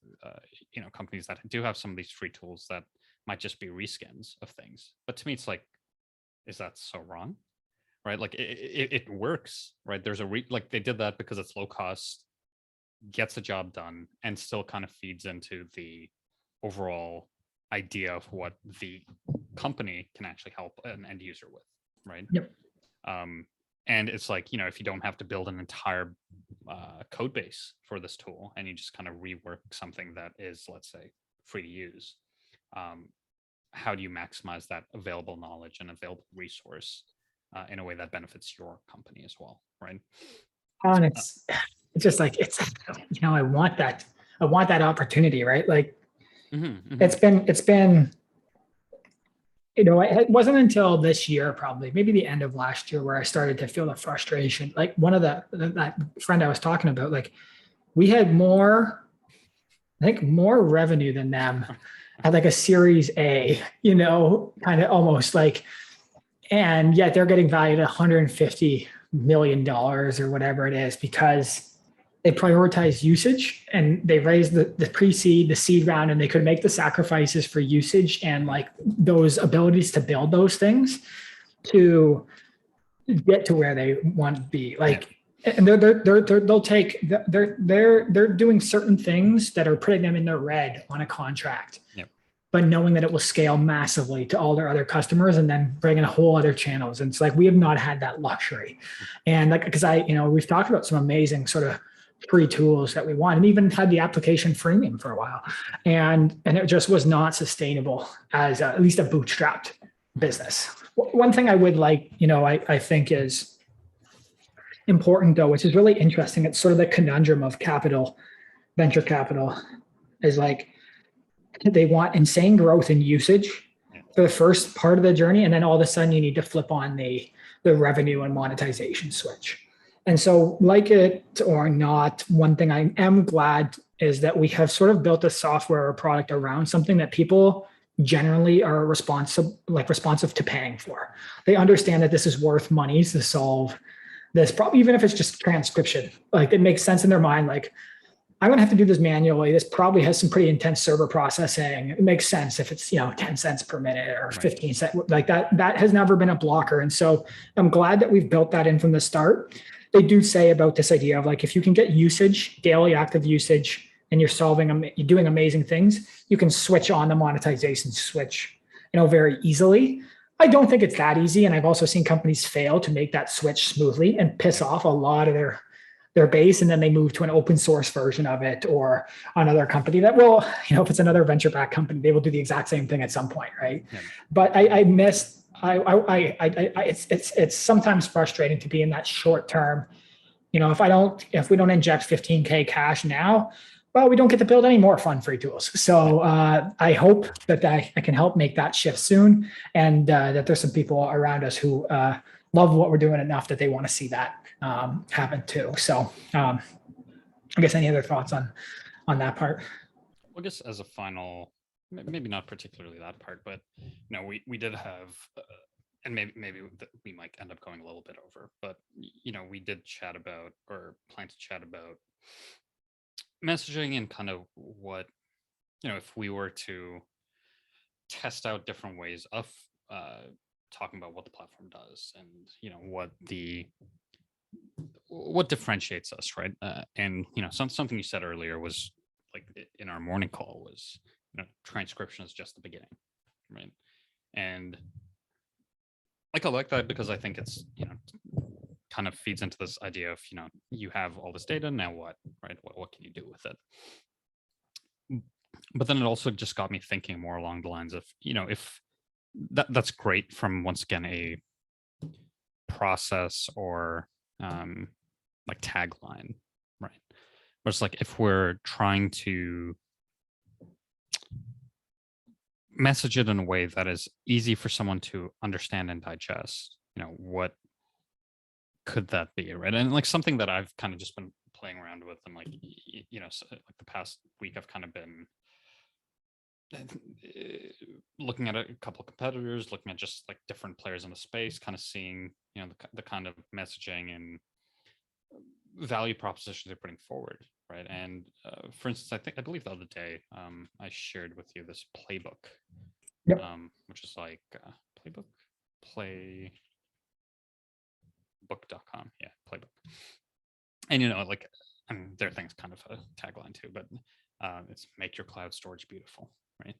you know, companies that do have some of these free tools that might just be reskins of things. But to me, it's like, is that so wrong? Right? Like it works, right? There's like they did that because it's low cost, gets the job done, and still kind of feeds into the overall idea of what the company can actually help an end user with, right? Yep. And it's like, you know, if you don't have to build an entire code base for this tool and you just kind of rework something that is, let's say, free to use, how do you maximize that available knowledge and available resource in a way that benefits your company as well, right? And it's just like, it's, you know, I want that opportunity, right? Like it's been, you know, it wasn't until this year, probably maybe the end of last year, where I started to feel the frustration. Like one of that friend I was talking about, like we had more revenue than them at like a Series A, you know, kind of almost like, and yet they're getting valued at $150 million or whatever it is, because they prioritize usage and they raised the pre-seed, the seed round, and they could make the sacrifices for usage and like those abilities to build those things to get to where they want to be. Like, and they're doing certain things that are putting them in the red on a contract. Yep. But knowing that it will scale massively to all their other customers and then bring in a whole other channels. And it's like, we have not had that luxury. And like, because we've talked about some amazing sort of free tools that we want, and even had the application freemium for a while. And it just was not sustainable as at least a bootstrapped business. One thing I would like, you know, I think is important though, which is really interesting. It's sort of the conundrum of venture capital is like, they want insane growth in usage for the first part of the journey. And then all of a sudden you need to flip on the revenue and monetization switch. And so, like it or not, one thing I am glad is that we have sort of built a software or product around something that people generally are responsive to paying for. They understand that this is worth money to solve this problem, even if it's just transcription. Like it makes sense in their mind, like, I'm going to have to do this manually. This probably has some pretty intense server processing. It makes sense if it's, 10 cents per minute or 15 cents, like that. That has never been a blocker. And so I'm glad that we've built that in from the start. They do say about this idea of like, if you can get usage, daily active usage, and you're doing amazing things, you can switch on the monetization switch, very easily. I don't think it's that easy. And I've also seen companies fail to make that switch smoothly and piss off a lot of their base. And then they move to an open source version of it or another company that will, if it's another venture backed company, they will do the exact same thing at some point. Right. Yeah. But it's sometimes frustrating to be in that short term. If we don't inject 15K cash now, well, we don't get to build any more fun free tools. So I hope that I can help make that shift soon, and that there's some people around us who love what we're doing enough that they want to see that happen too. So I guess any other thoughts on that part? Well, I guess as a final, maybe not particularly that part, but we did have. And maybe we might end up going a little bit over, but we did chat about, or plan to chat about, messaging and kind of what, if we were to test out different ways of talking about what the platform does, and what differentiates us, right? And something you said earlier was, like, in our morning call was, transcription is just the beginning, right? And I like that because I think it's, kind of feeds into this idea of, you have all this data, now what, right? What can you do with it? But then it also just got me thinking more along the lines of, if that's great from, once again, a process or like tagline, right? But it's like, if we're trying to message it in a way that is easy for someone to understand and digest, what could that be, right? And like something that I've kind of just been playing around with, and like like the past week I've kind of been looking at a couple of competitors, looking at just like different players in the space, kind of seeing the kind of messaging and value propositions they're putting forward, right? And for instance, I believe the other day I shared with you this playbook. Yep. Which is like playbook, playbook.com. Yeah, playbook. And their thing's kind of a tagline too, but it's make your cloud storage beautiful, right?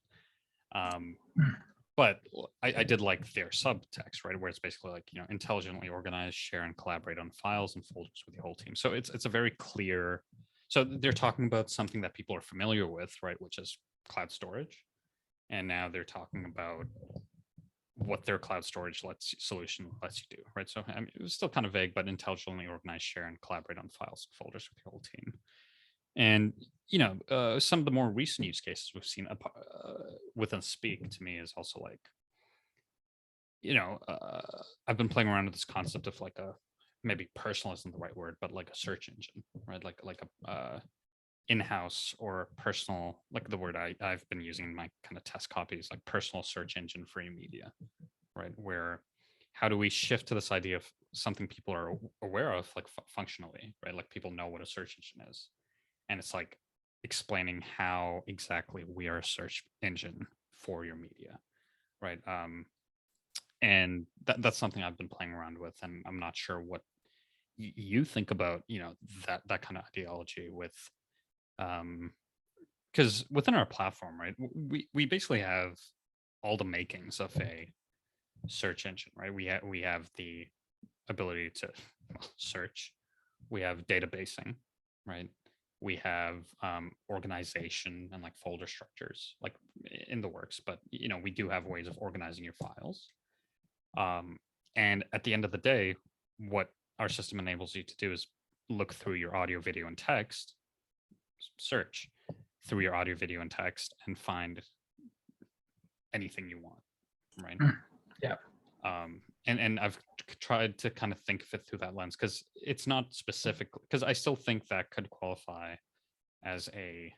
But I did like their subtext, right, where it's basically like, intelligently organize, share, and collaborate on files and folders with your whole team. So it's a very clear. So they're talking about something that people are familiar with, right, which is cloud storage. And now they're talking about what their cloud storage solution lets you do, right? So I mean, it was still kind of vague, but intelligently organize, share, and collaborate on files and folders with your whole team. And some of the more recent use cases we've seen within Speak, to me, is also like, I've been playing around with this concept of like maybe personal isn't the right word, but like a search engine, right? Like a in-house or personal, like the word I've been using in my kind of test copies, like personal search engine for your media, right? Where how do we shift to this idea of something people are aware of, like functionally, right? Like people know what a search engine is. And it's like explaining how exactly we are a search engine for your media, right? And that's something I've been playing around with, and I'm not sure what you think about, that kind of ideology with, because within our platform, right, we basically have all the makings of a search engine, right? We have the ability to search, we have databasing, right? We have organization and like folder structures like in the works, but we do have ways of organizing your files. And at the end of the day, what our system enables you to do is look through your audio, video, and text, search through your audio, video, and text, and find anything you want, right? Yeah. And I've tried to kind of think of it through that lens, because it's not specific, because I still think that could qualify as a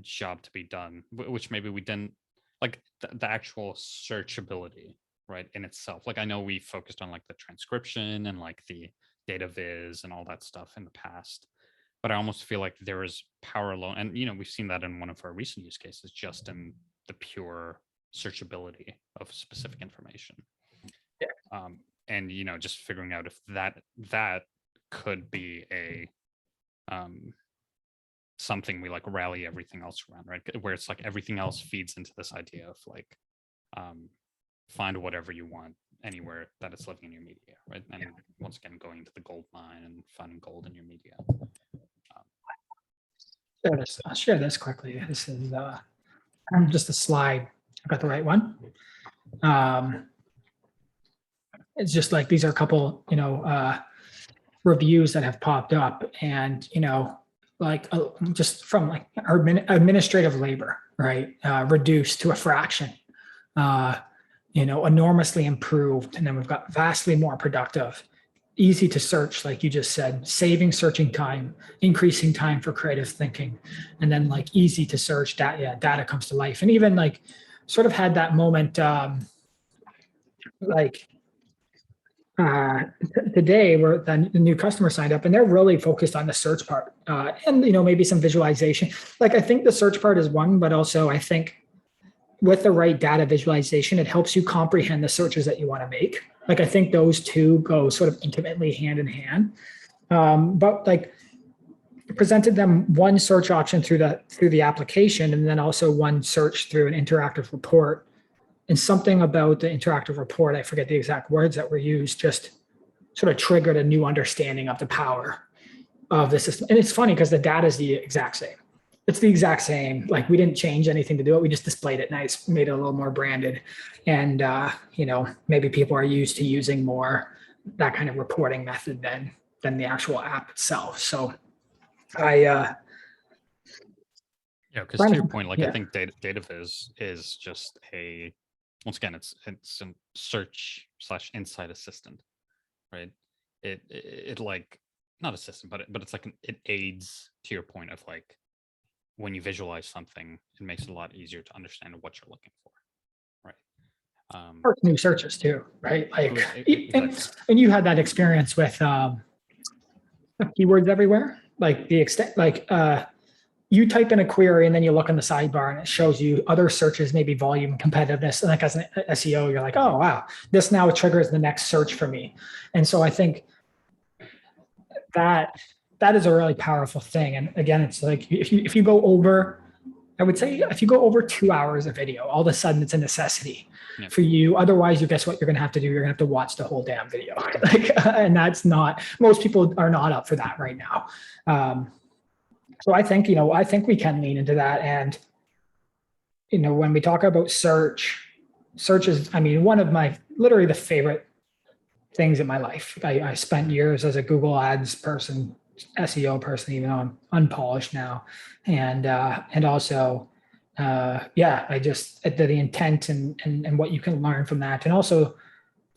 job to be done, which maybe we didn't, like the actual searchability, right, in itself. Like I know we focused on like the transcription and like the data viz and all that stuff in the past, but I almost feel like there is power alone, and we've seen that in one of our recent use cases, just in the pure searchability of specific information. Yeah. And just figuring out if that could be a something we like rally everything else around, right? Where it's like everything else feeds into this idea of like find whatever you want anywhere that it's living in your media, right? And once again, going to the gold mine and finding gold in your media. I'll share this quickly. This is just a slide. I got the right one. It's just like, these are a couple, reviews that have popped up, and, just from like administrative labor, right? Reduced to a fraction, enormously improved. And then we've got vastly more productive, easy to search, like you just said, saving searching time, increasing time for creative thinking, and then like easy to search data comes to life. And even like sort of had that moment, today where the new customer signed up, and they're really focused on the search part, and maybe some visualization. Like, I think the search part is one, but also I think with the right data visualization, it helps you comprehend the searches that you want to make. Like, I think those two go sort of intimately hand in hand. But like, presented them one search option through the application, and then also one search through an interactive report. And something about the interactive report, I forget the exact words that were used, just sort of triggered a new understanding of the power of the system. And it's funny because the data is the exact same. It's the exact same. Like, we didn't change anything to do it. We just displayed it nice, made it a little more branded. And, maybe people are used to using more that kind of reporting method than the actual app itself. So yeah, because to your point, like, I think 𝗤𝗏𝗃 is just once again, it's a search / insight assistant, right? It like, not assistant, but it's like it aids, to your point of like, when you visualize something, it makes it a lot easier to understand what you're looking for, right? Or new searches too, right? Like, exactly. and you had that experience with keywords everywhere, like the extent, like you type in a query and then you look in the sidebar and it shows you other searches, maybe volume, competitiveness. And like, as an SEO, you're like, oh, wow, this now triggers the next search for me. And so I think that is a really powerful thing. And again, it's like, if you go over, I would say if you go over 2 hours of video, all of a sudden it's a necessity for you. Otherwise, guess what you're going to have to do? You're going to have to watch the whole damn video. And that's not, most people are not up for that right now. So I think we can lean into that. And, when we talk about search is, one of my, literally the favorite things in my life. I spent years as a Google Ads person, SEO person, even though I'm unpolished now. And also, I just, the intent and what you can learn from that. And also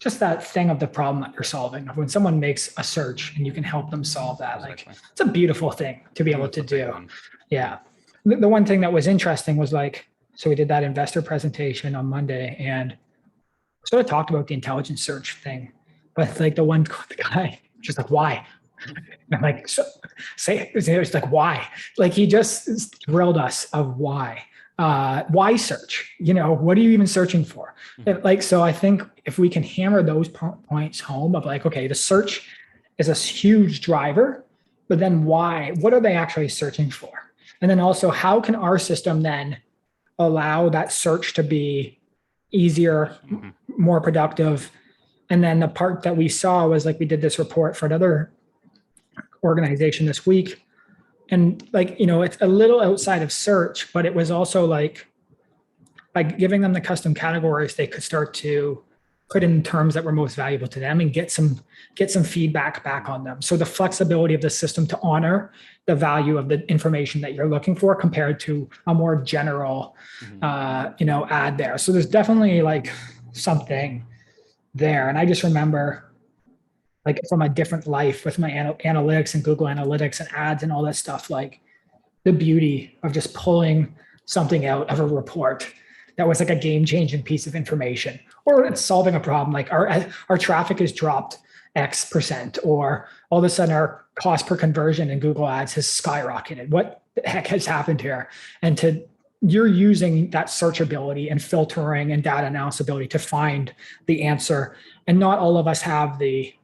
just that thing of the problem that you're solving. When someone makes a search and you can help them solve that, like, it's a beautiful thing to be able to do. Yeah. The one thing that was interesting was like, so we did that investor presentation on Monday and sort of talked about the intelligent search thing, but like the guy just like, why? And I'm like, it's like, why? Like, he just drilled us of why. Why search? What are you even searching for? Like, so I think if we can hammer those points home of like, okay, the search is a huge driver, but then why? What are they actually searching for? And then also, how can our system then allow that search to be easier, more productive? And then the part that we saw was like, we did this report for another organization this week. And like, it's a little outside of search, but it was also like, by giving them the custom categories, they could start to put in terms that were most valuable to them and get some feedback back on them. So the flexibility of the system to honor the value of the information that you're looking for compared to a more general, ad there. So there's definitely like something there. And I just remember, like, from a different life with my analytics and Google Analytics and ads and all that stuff, like the beauty of just pulling something out of a report that was like a game-changing piece of information, or it's solving a problem. Like our traffic has dropped X%, or all of a sudden our cost per conversion in Google Ads has skyrocketed. What the heck has happened here? And you're using that searchability and filtering and data analysis ability to find the answer. And not all of us have the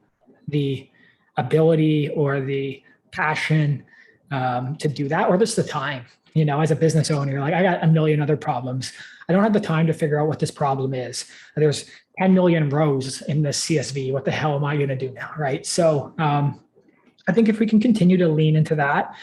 ability or the passion to do that, or just the time as a business owner, like I got a million other problems. I don't have the time to figure out what this problem is. There's 10 million rows in this CSV. What the hell am I going to do now? Right. So I think if we can continue to lean into that,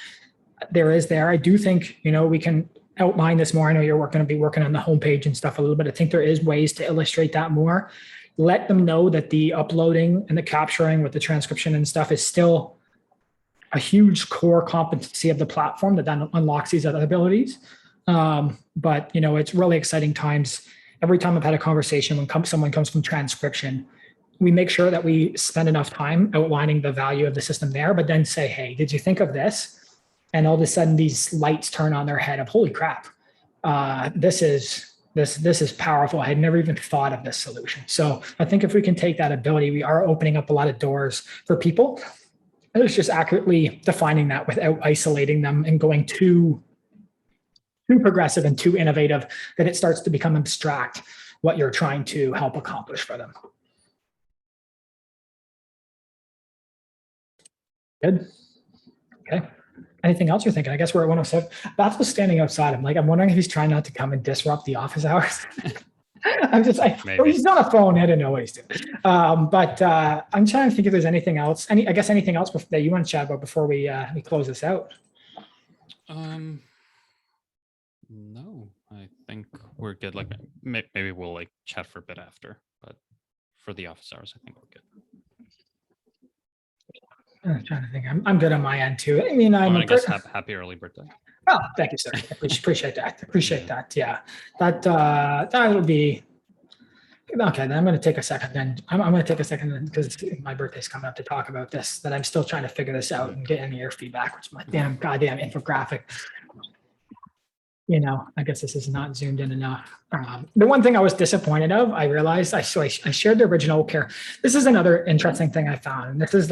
I do think, we can outline this more. I know you're going to be working on the homepage and stuff a little bit. I think there is ways to illustrate that more. Let them know that the uploading and the capturing with the transcription and stuff is still a huge core competency of the platform that then unlocks these other abilities. But it's really exciting times. Every time I've had a conversation when someone comes from transcription, we make sure that we spend enough time outlining the value of the system there, but then say, hey, did you think of this? And all of a sudden these lights turn on their head of, holy crap, this is powerful. I had never even thought of this solution. So I think if we can take that ability, we are opening up a lot of doors for people. And it's just accurately defining that without isolating them and going too progressive and too innovative that it starts to become abstract what you're trying to help accomplish for them. Good. Okay. Anything else you're thinking? I guess we're at 107. Bats was standing outside. I'm wondering if he's trying not to come and disrupt the office hours. He's on a phone. I don't know what he's doing. But I'm trying to think if there's anything else. Anything else that you want to chat about before we close this out? No, I think we're good. Like maybe we'll chat for a bit after, but for the office hours, I think we're good. I'm trying to think. I'm good on my end too. I mean, I guess happy early birthday. Oh, thank you, sir. Appreciate that. Appreciate that. Yeah, that'll be okay. Then I'm going to take a second. Then I'm going to take a second because my birthday's coming up to talk about this. That I'm still trying to figure this out and get any of your feedback, which is my goddamn infographic. I guess this is not zoomed in enough. The one thing I was disappointed of, I realized I shared the original care. This is another interesting thing I found. And this is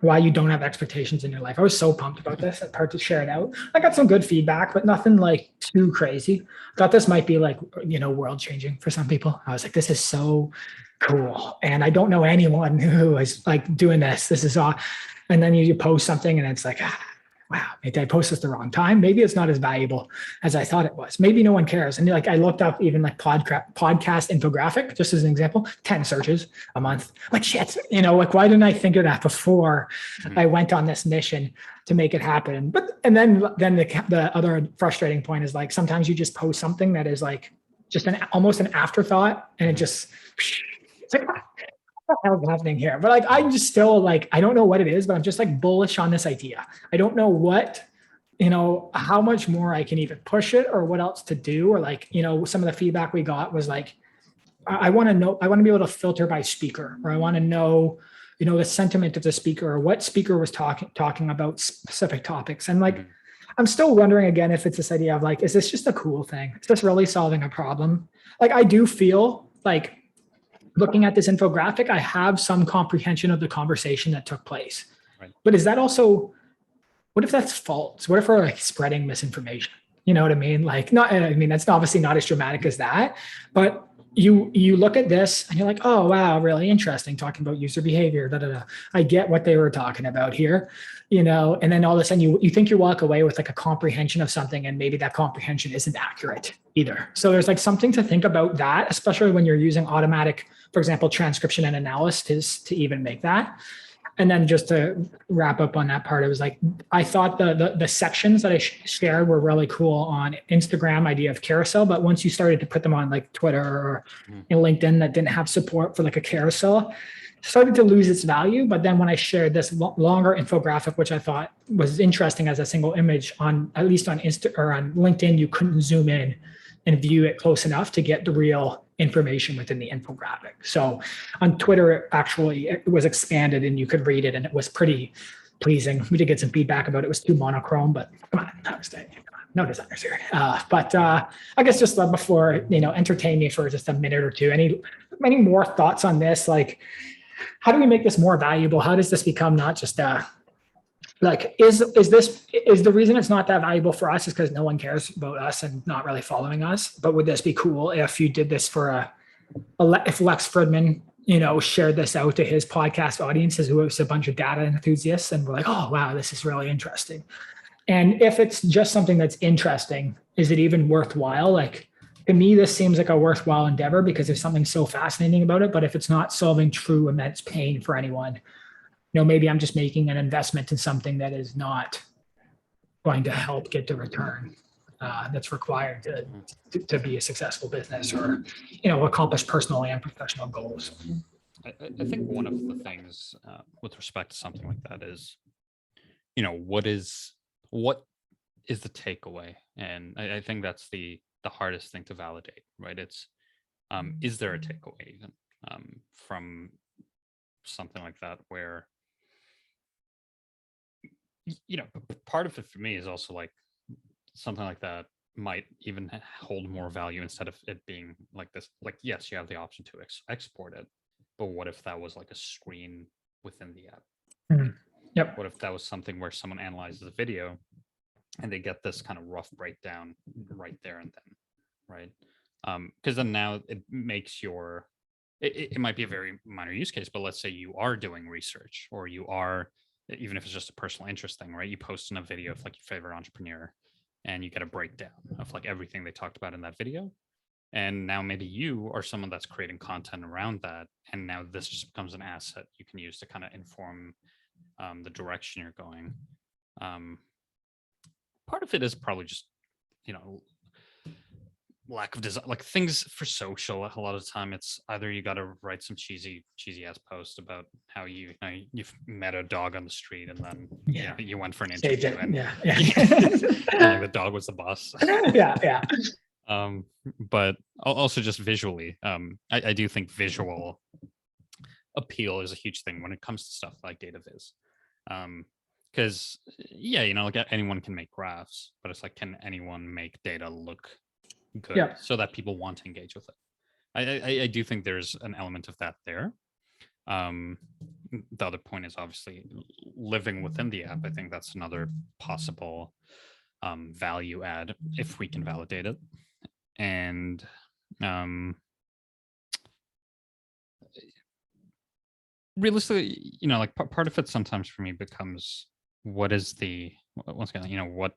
why you don't have expectations in your life. I was so pumped about this. I started to share it out. I got some good feedback, but nothing too crazy. Thought this might be world changing for some people. I was like, this is so cool. And I don't know anyone who is doing this. This is all. And then you post something and it's wow, maybe I posted this the wrong time. Maybe it's not as valuable as I thought it was. Maybe no one cares. And I looked up even podcast infographic, just as an example, 10 searches a month. Shit, why didn't I think of that before I went on this mission to make it happen? And then the other frustrating point is sometimes you just post something that is just almost an afterthought, and it just, it's what the hell is happening here? But I'm just still I don't know what it is, but I'm just bullish on this idea. I don't know what, how much more I can even push it or what else to do. Or some of the feedback we got was I want to be able to filter by speaker, or I want to know, the sentiment of the speaker or what speaker was talking about specific topics. And I'm still wondering again, if it's this idea of is this just a cool thing? Is this really solving a problem? I do feel looking at this infographic, I have some comprehension of the conversation that took place. Right. But is that also, what if that's false? What if we're spreading misinformation? You know what I mean? That's obviously not as dramatic as that, but you look at this and you're oh, wow, really interesting, talking about user behavior, I get what they were talking about here, and then all of a sudden you think you walk away with a comprehension of something, and maybe that comprehension isn't accurate either. So there's something to think about that, especially when you're using automatic, for example, transcription and analysis to even make that. And then just to wrap up on that part, it was I thought the sections that I shared were really cool on Instagram, idea of carousel. But once you started to put them on Twitter or in LinkedIn that didn't have support for a carousel, it started to lose its value. But then when I shared this longer infographic, which I thought was interesting as a single image, at least on Insta or on LinkedIn, you couldn't zoom in and view it close enough to get the real information within the infographic. So on Twitter, it was expanded and you could read it, and it was pretty pleasing. We did get some feedback about it was too monochrome, but come on, no designers here. But I guess just before, entertain me for just a minute or two. Any more thoughts on this? How do we make this more valuable? How does this become not just is the reason it's not that valuable for us is because no one cares about us and not really following us? But would this be cool if you did this for if Lex Fridman, shared this out to his podcast audiences, who was a bunch of data enthusiasts, and we're oh, wow, this is really interesting. And if it's just something that's interesting, is it even worthwhile? Like, to me, this seems like a worthwhile endeavor because there's something so fascinating about it. But if it's not solving true immense pain for anyone, maybe I'm just making an investment in something that is not going to help get the return that's required to be a successful business or, accomplish personal and professional goals. I think one of the things with respect to something like that is, what is the takeaway? And I think that's the hardest thing to validate, right? It's, is there a takeaway even from something like that where, part of it for me is also like something like that might even hold more value instead of it being like this, like, yes, you have the option to export it, but what if that was like a screen within the app? Mm-hmm. Yep. What if that was something where someone analyzes the video and they get this kind of rough breakdown right there and then, right? Because then now it makes it might be a very minor use case, but let's say you are doing research, or you are, even if it's just a personal interest thing, right? You post in a video of like your favorite entrepreneur and you get a breakdown of like everything they talked about in that video. And now maybe you are someone that's creating content around that. And now this just becomes an asset you can use to kind of inform the direction you're going. Part of it is probably just, lack of design, like things for social. A lot of the time it's either you got to write some cheesy ass post about how you've met a dog on the street and then you went for an interview and and the dog was the boss. Yeah. But also just visually, I do think visual appeal is a huge thing when it comes to stuff like data viz. Because like anyone can make graphs, but it's like, can anyone make data look good so that people want to engage with it? I do think there's an element of that there. The other point is obviously living within the app. I think that's another possible value add if we can validate it. And realistically, like part of it sometimes for me becomes, what is once again, what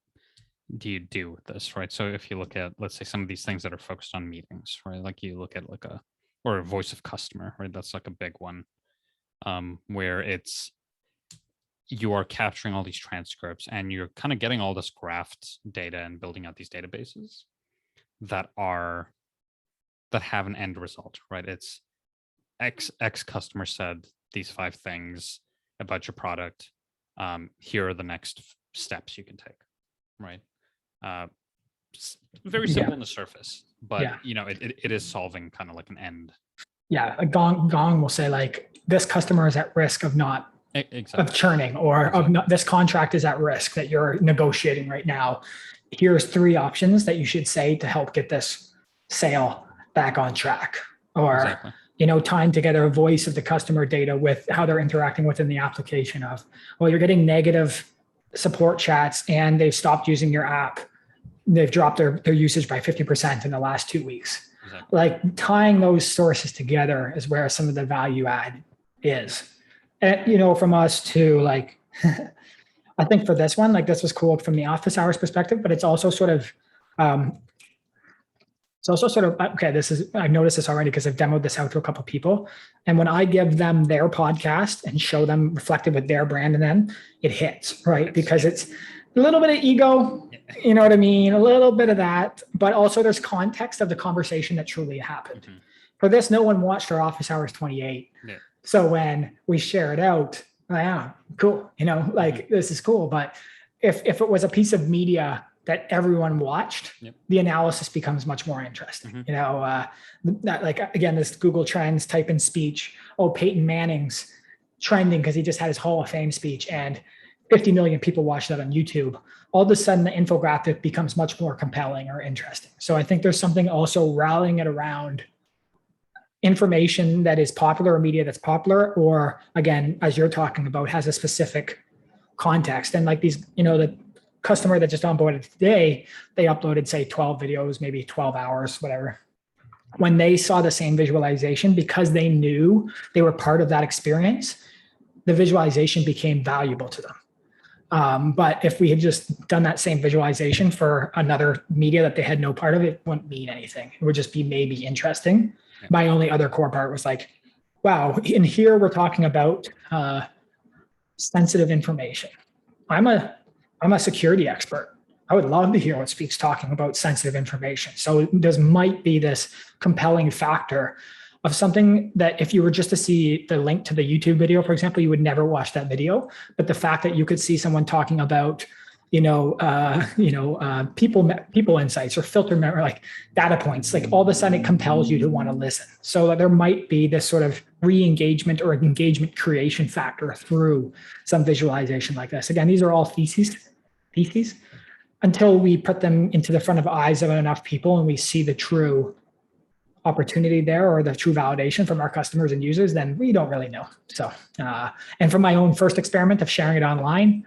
do you do with this, right? So if you look at, let's say, some of these things that are focused on meetings, right? Like you look at like a voice of customer, right? That's like a big one, where it's, you are capturing all these transcripts and you're kind of getting all this graphed data and building out these databases that have an end result, right? It's X customer said these 5 things about your product. Here are the next steps you can take, right? Very simple on the surface, but it is solving kind of like an end. Yeah, a gong will say like, this customer is at risk of not of churning, or of not, this contract is at risk that you're negotiating right now. Here's 3 options that you should say to help get this sale back on track, or tying together a voice of the customer data with how they're interacting within the application of, well, you're getting negative support chats and they've stopped using your app. They've dropped their usage by 50% in the last 2 weeks. Like, tying those sources together is where some of the value add is. And, from us to like, I think for this one, like, this was cool from the office hours perspective, but it's also sort of, I've noticed this already because I've demoed this out to a couple of people. And when I give them their podcast and show them reflected with their brand, and then it hits, right? Because it's a little bit of ego, you know what I mean? A little bit of that, but also there's context of the conversation that truly happened. Mm-hmm. For this, no one watched our office hours 28. Yeah. So when we share it out, cool, this is cool. But if it was a piece of media that everyone watched, the analysis becomes much more interesting. Mm-hmm. Again, this Google Trends, type in speech. Oh, Peyton Manning's trending because he just had his Hall of Fame speech and 50 million people watched that on YouTube. All of a sudden, the infographic becomes much more compelling or interesting. So I think there's something also rallying it around information that is popular or media that's popular, or again, as you're talking about, has a specific context. And like these, the customer that just onboarded today, they uploaded, say, 12 videos, maybe 12 hours, whatever. When they saw the same visualization, because they knew they were part of that experience, the visualization became valuable to them. But if we had just done that same visualization for another media that they had no part of, it wouldn't mean anything. It would just be maybe interesting. Yeah. My only other core part was like, wow, in here we're talking about sensitive information. I'm a security expert. I would love to hear what Speak's talking about sensitive information. So there might be this compelling factor of something that if you were just to see the link to the YouTube video, for example, you would never watch that video. But the fact that you could see someone talking about, people insights or filter memory, like data points, like all of a sudden it compels you to want to listen. So that there might be this sort of re-engagement or engagement creation factor through some visualization like this. Again, these are all theses, until we put them into the front of eyes of enough people and we see the true opportunity there or the true validation from our customers and users, then we don't really know. So, and from my own first experiment of sharing it online,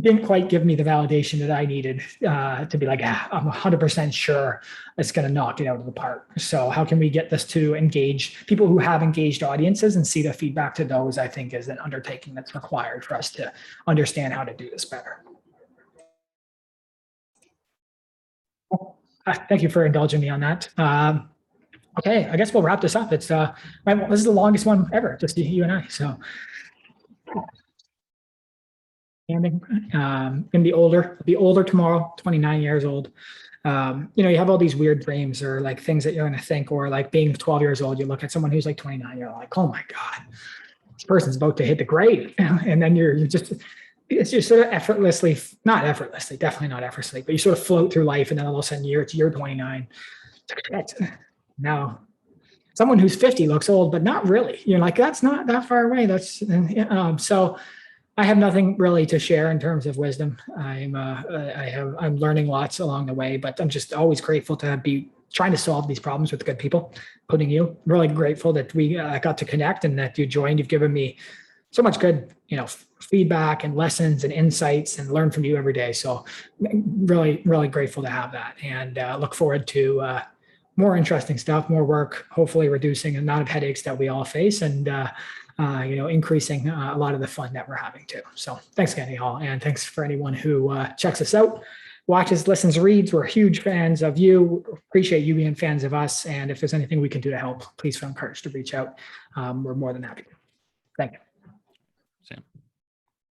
didn't quite give me the validation that I needed to be like, I'm 100% sure it's going to knock it out of the park. So how can we get this to engage people who have engaged audiences and see the feedback to those, I think is an undertaking that's required for us to understand how to do this better. Thank you for indulging me on that. Okay, I guess we'll wrap this up. It's this is the longest one ever, just you and I. So, gonna be older. I'll be older tomorrow. 29 years old. You have all these weird dreams or like things that you're gonna think, or like being 12 years old, you look at someone who's like 29, you're like, oh my god, this person's about to hit the grave, and then you're just. It's just sort of effortlessly, not effortlessly, definitely not effortlessly, but you sort of float through life, and then all of a sudden you're 29. Now, someone who's 50 looks old, but not really. You're like, that's not that far away. That's so. I have nothing really to share in terms of wisdom. I'm learning lots along the way, but I'm just always grateful to be trying to solve these problems with good people, including you. I'm really grateful that we got to connect and that you joined. You've given me so much good, feedback and lessons and insights, and learn from you every day. So really, really grateful to have that, and look forward to more interesting stuff, more work, hopefully reducing the amount of headaches that we all face, and increasing a lot of the fun that we're having too. So thanks again, Nihal, and thanks for anyone who checks us out, watches, listens, reads. We're huge fans of you. Appreciate you being fans of us. And if there's anything we can do to help, please feel encouraged to reach out. We're more than happy. Thank you. Sam.